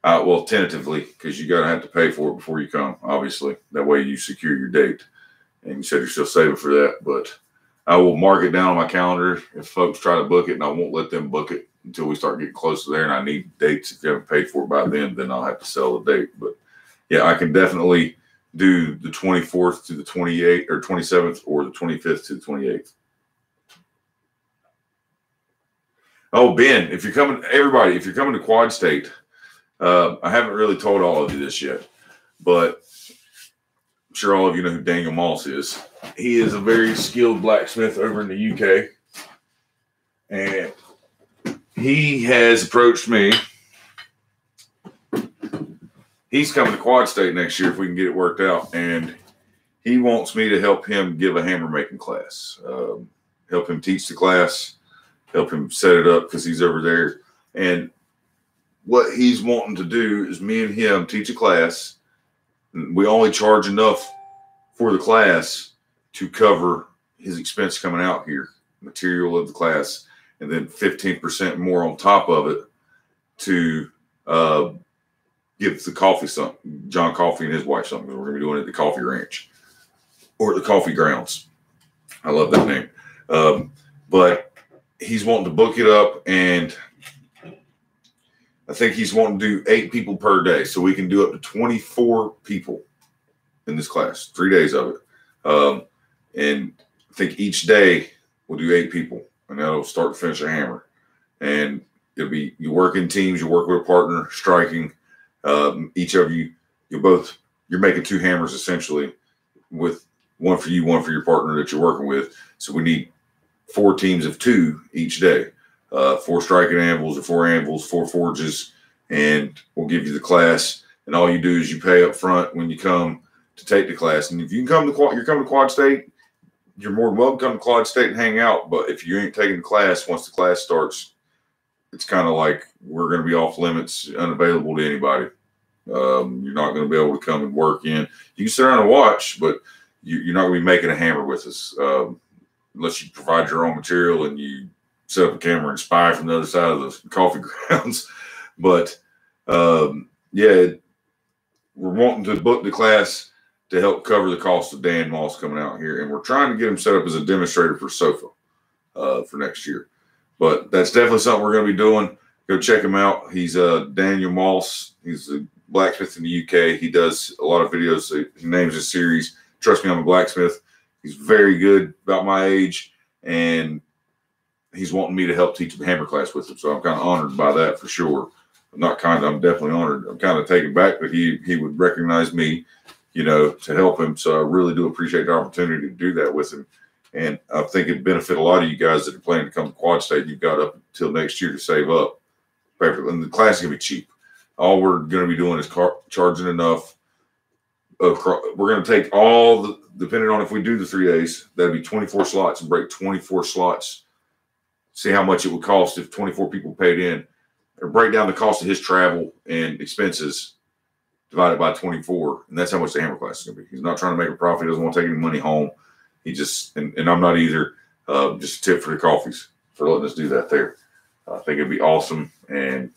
Well, tentatively, because you got to have to pay for it before you come, obviously. That way you secure your date. And you said you're still saving for that. But I will mark it down on my calendar if folks try to book it, and I won't let them book it until we start getting close to there. And I need dates. If you haven't paid for it by then I'll have to sell the date. But, yeah, I can definitely do the 24th to the 28th or 27th or the 25th to the 28th. Oh, Ben, if you're coming to Quad State, I haven't really told all of you this yet, but I'm sure all of you know who Daniel Moss is. He is a very skilled blacksmith over in the UK, and he has approached me. He's coming to Quad State next year if we can get it worked out, and he wants me to help him give a hammer making class, help him teach the class, help him set it up because he's over there. And what he's wanting to do is me and him teach a class. We only charge enough for the class to cover his expense coming out here, material of the class, and then 15% more on top of it to give the coffee something, John Coffee and his wife something. We're going to be doing it at the Coffee Ranch or the Coffee Grounds. I love that name. But he's wanting to book it up, and I think he's wanting to do 8 people per day. So we can do up to 24 people in this class, 3 days of it. And I think each day we'll do 8 people, and that'll start to finish a hammer. And it'll be, you work in teams, you work with a partner, striking. Each of you, you're making 2 hammers essentially, with one for you, one for your partner that you're working with. So we need 4 teams of 2 each day. 4 striking anvils or 4 anvils, 4 forges, and we'll give you the class. And all you do is you pay up front when you come to take the class. And if you can you're coming to Quad State, you're more than welcome to come to Quad State and hang out. But if you ain't taking the class, once the class starts, it's kind of like we're going to be off limits, unavailable to anybody. You're not going to be able to come and work in. You can sit around and watch, but you're not going to be making a hammer with us unless you provide your own material and you set up a camera and spy from the other side of the Coffee Grounds. But, yeah, we're wanting to book the class to help cover the cost of Dan Moss coming out here. And we're trying to get him set up as a demonstrator for SOFA for next year. But that's definitely something we're going to be doing. Go check him out. He's Daniel Moss. He's a blacksmith in the UK. He does a lot of videos. He names his series, Trust Me, I'm a Blacksmith. He's very good, about my age, and he's wanting me to help teach a hammer class with him. So I'm kind of honored by that for sure. I'm definitely honored. I'm kind of taken back, but he would recognize me, to help him. So I really do appreciate the opportunity to do that with him. And I think it'd benefit a lot of you guys that are planning to come to Quad State. You've got up until next year to save up. And the class is going to be cheap. All we're going to be doing is charging enough. We're going to take depending on if we do the 3 days, that'd be 24 slots and break 24 slots. See how much it would cost if 24 people paid in, or break down the cost of his travel and expenses divided by 24. And that's how much the hammer class is going to be. He's not trying to make a profit. He doesn't want to take any money home. He just, and I'm not either, just a tip for the coffees for letting us do that there. I think it'd be awesome. And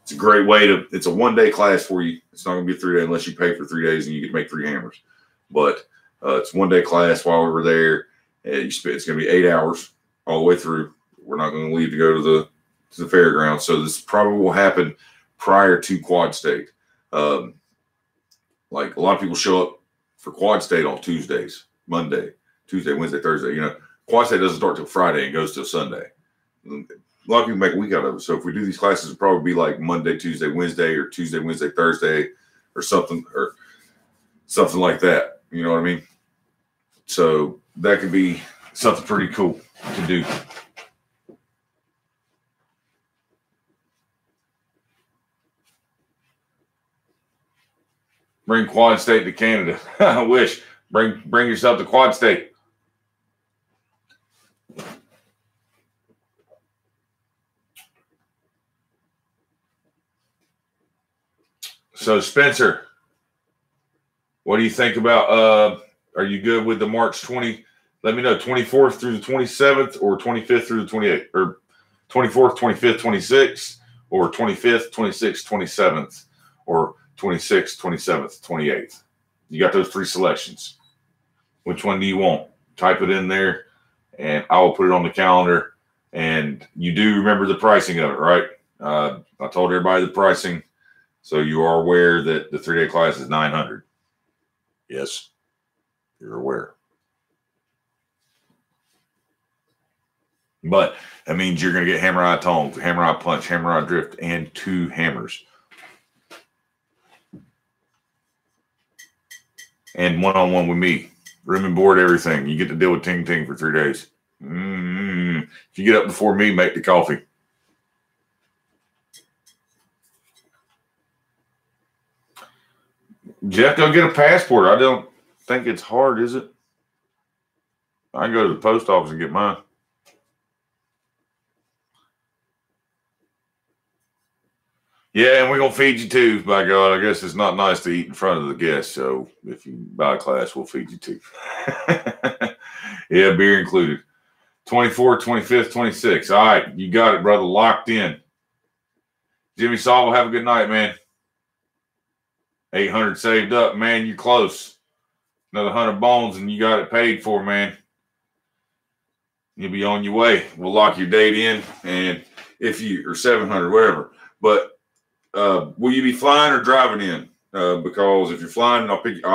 it's a great way it's a 1-day class for you. It's not going to be a 3-day unless you pay for 3 days and you get to make 3 hammers. But it's a 1-day class while we were there. It's going to be 8 hours all the way through. We're not going to leave to go to the fairgrounds. So this probably will happen prior to Quad State. Like a lot of people show up for Quad State on Tuesdays, Monday, Tuesday, Wednesday, Thursday. Quad State doesn't start till Friday and goes till Sunday. A lot of people make a week out of it. So if we do these classes, it'll probably be like Monday, Tuesday, Wednesday, or Tuesday, Wednesday, Thursday, or something like that. You know what I mean? So that could be something pretty cool to do. Bring Quad State to Canada. I wish. Bring yourself to Quad State. So Spencer, what do you think about? Are you good with the March 20 Let me know 24th through the 27th or 25th through the 28th, or 24th, 25th, 26th, or 25th, 26th, 27th, or 26th, 27th, 28th. You got those 3 selections. Which one do you want? Type it in there, and I will put it on the calendar. And you do remember the pricing of it, right? I told everybody the pricing, so you are aware that the 3-day class is $900. Yes, you're aware. But that means you're going to get hammer eye tone, hammer eye punch, hammer eye drift, and 2 hammers. And one-on-one with me. Room and board, everything. You get to deal with Ting Ting for 3 days. If you get up before me, make the coffee. Jeff, go get a passport. I don't think it's hard, is it? I can go to the post office and get mine. Yeah, and we're going to feed you too, by God. I guess it's not nice to eat in front of the guests, so if you buy a class, we'll feed you too. Yeah, beer included. 24th, 25th, 26th. All right, you got it, brother. Locked in. Jimmy Saul, have a good night, man. 800 saved up, man. You're close. Another 100 bones, and you got it paid for, man. You'll be on your way. We'll lock your date in, and if you or 700, whatever. But will you be flying or driving in? Because if you're flying, I'll pick you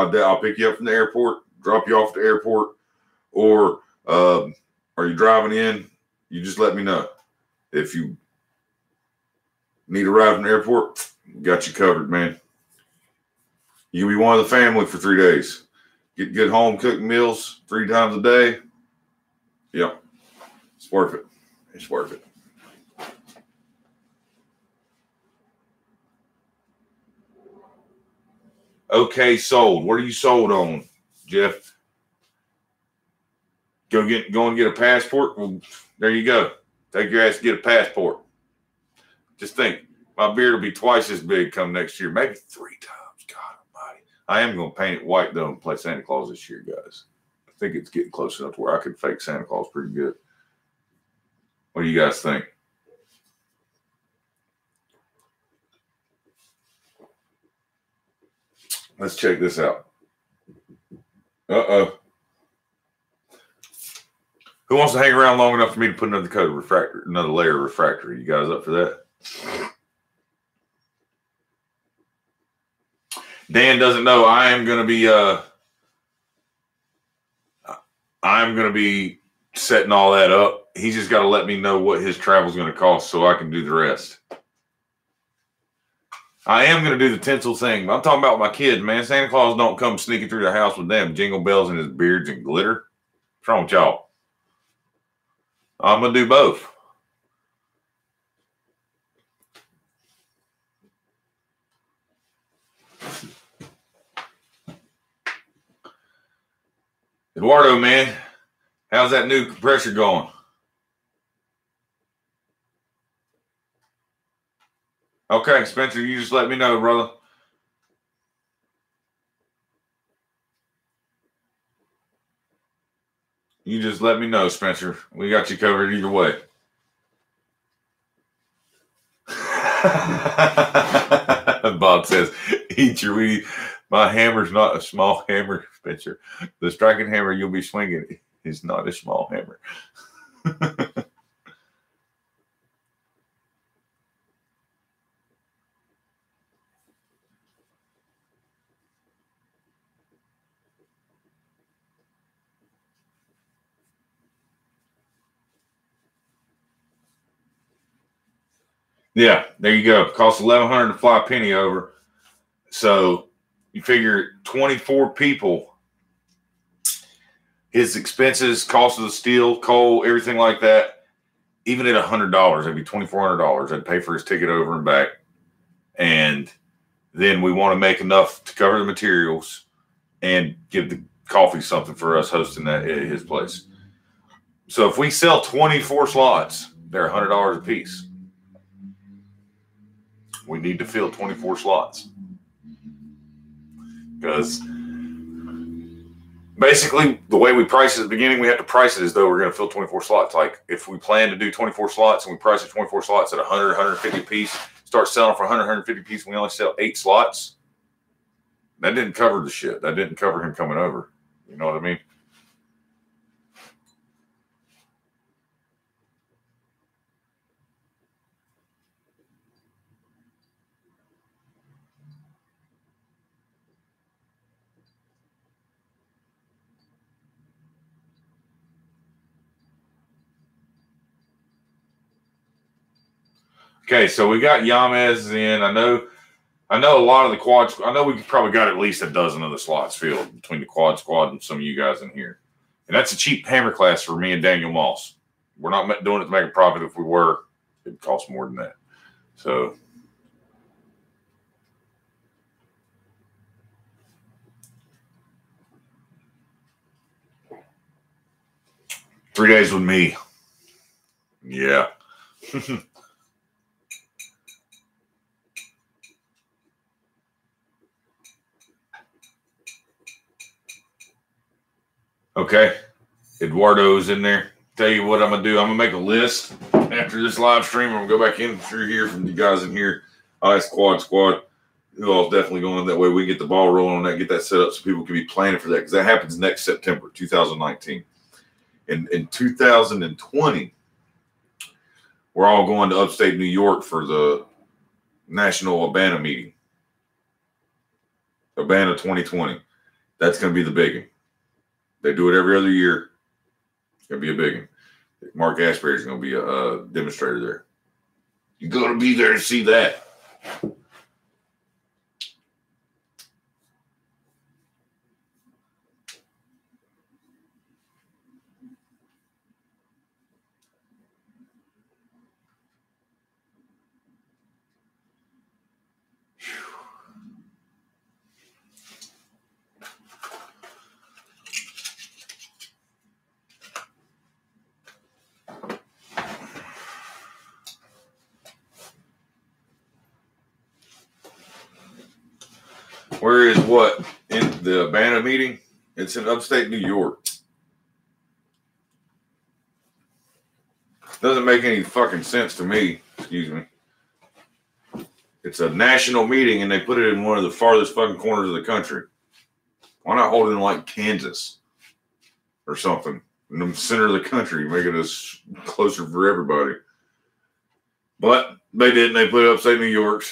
up from the airport, drop you off at the airport, or are you driving in? You just let me know. If you need a ride from the airport, got you covered, man. You'll be one of the family for 3 days. Get good home cooked meals 3 times a day. Yep. It's worth it. It's worth it. Okay, sold. What are you sold on, Jeff? Go and get a passport? Well, there you go. Take your ass to get a passport. Just think, my beard will be twice as big come next year, maybe 3 times. God almighty. I am going to paint it white, though, and play Santa Claus this year, guys. I think it's getting close enough to where I could fake Santa Claus pretty good. What do you guys think? Let's check this out. Uh-oh. Who wants to hang around long enough for me to put another coat of refractor, another layer of refractor? You guys up for that? Dan doesn't know I am going to be setting all that up. He's just got to let me know what his travel is going to cost so I can do the rest. I am going to do the tinsel thing, but I'm talking about my kids, man. Santa Claus don't come sneaking through the house with them jingle bells and his beards and glitter. What's wrong with y'all? I'm going to do both. Eduardo, man, how's that new compressor going? Okay, Spencer, you just let me know, brother. You just let me know, Spencer. We got you covered either way. Bob says, eat your weed. My hammer's not a small hammer, Spencer. The striking hammer you'll be swinging is not a small hammer. Yeah, there you go. Costs $1,100 to fly Penny over. So you figure 24 people, his expenses, cost of the steel, coal, everything like that, even at $100, that'd be $2,400. I'd pay for his ticket over and back. And then we want to make enough to cover the materials and give the coffee something for us hosting that at his place. So if we sell 24 slots, they're $100 a piece. We need to fill 24 slots because basically, the way we price it at the beginning, we have to price it as though we're going to fill 24 slots. Like if we plan to do 24 slots and we price it 24 slots at 100, 150 a piece, start selling for 100, 150 a piece, and we only sell 8 slots, that didn't cover the shit. That didn't cover him coming over. You know what I mean? Okay, so we got Yamez in. I know a lot of the quads. I know we probably got at least a dozen of the slots filled between the quad squad and some of you guys in here. And that's a cheap hammer class for me and Daniel Moss. We're not doing it to make a profit. If we were, it'd cost more than that. So. "3 days with me." Yeah. Okay. Eduardo's in there. Tell you what I'm going to do. I'm going to make a list after this live stream. I'm going to go back in through here from the guys in here. I'll ask Quad Squad who all's definitely going that way. We can get the ball rolling on that, get that set up so people can be planning for that, because that happens next September, 2019. In 2020, we're all going to upstate New York for the National Abana meeting. Abana 2020. That's going to be the big one. They do it every other year. It's going to be a big one. Mark Asbury is going to be a demonstrator there. You're going to be there to see that. Where is what? In the Abana meeting? It's in upstate New York. Doesn't make any fucking sense to me. Excuse me. It's a national meeting and they put it in one of the farthest fucking corners of the country. Why not hold it in like Kansas or something? In the center of the country, make it as closer for everybody. But they didn't. They put it upstate New York.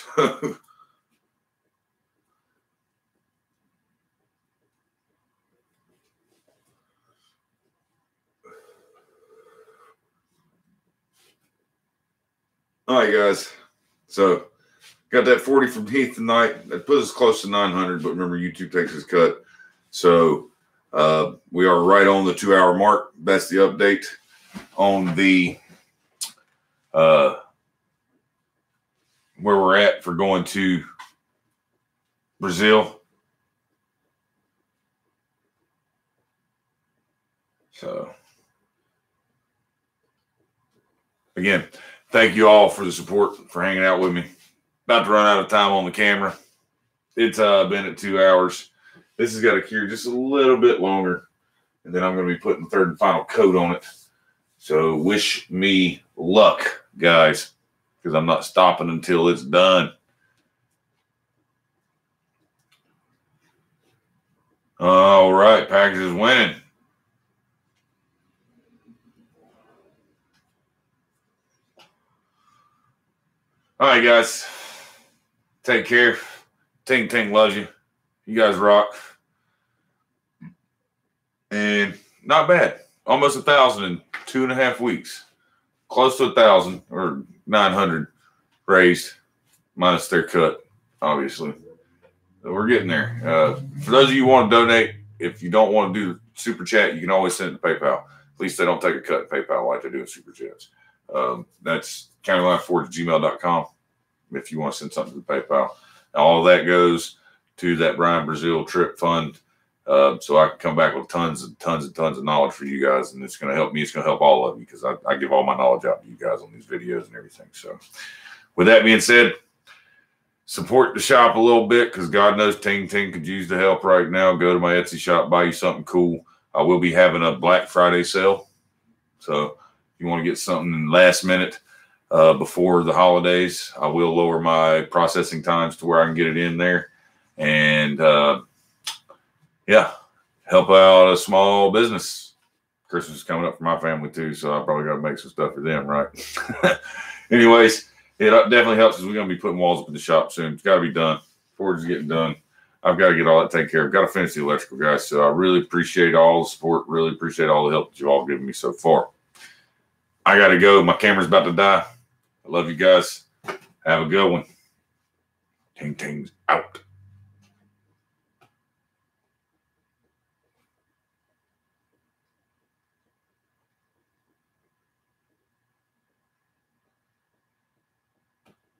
All right, guys. So, got that 40 from Heath tonight. That puts us close to 900, but remember, YouTube takes his cut. So, we are right on the 2-hour mark. That's the update on the where we're at for going to Brazil. So, again, thank you all for the support, for hanging out with me. About to run out of time on the camera. It's been at 2 hours. This has got to cure just a little bit longer. And then I'm going to be putting the third and final coat on it. So wish me luck, guys, because I'm not stopping until it's done. All right, Packers is winning. All right, guys. Take care. Ting Ting loves you. You guys rock. And not bad. Almost 1,000 in 2.5 weeks. Close to 1,000 or 900 raised, minus their cut, obviously. So we're getting there. For those of you who want to donate, if you don't want to do super chat, you can always send it to PayPal. At least they don't take a cut in PayPal like they do in super chats. That's countylineforge@gmail.com if you want to send something to PayPal. And all of that goes to that Brian Brazil trip fund, so I can come back with tons and tons and tons of knowledge for you guys, and it's going to help me. It's going to help all of you because I give all my knowledge out to you guys on these videos and everything. So with that being said, support the shop a little bit, because God knows Ting Ting could use the help right now. Go to my Etsy shop, buy you something cool. I will be having a Black Friday sale. So if you want to get something last minute before the holidays, I will lower my processing times to where I can get it in there. And yeah, help out a small business. Christmas is coming up for my family too, so I probably got to make some stuff for them, right? Anyways, it definitely helps, because we're going to be putting walls up in the shop soon. It's got to be done. Forge is getting done. I've got to get all that taken care of. Got to finish the electrical, guys. So I really appreciate all the support. Really appreciate all the help that you all given me so far. I got to go. My camera's about to die. I love you guys. Have a good one. Ting Ting's out.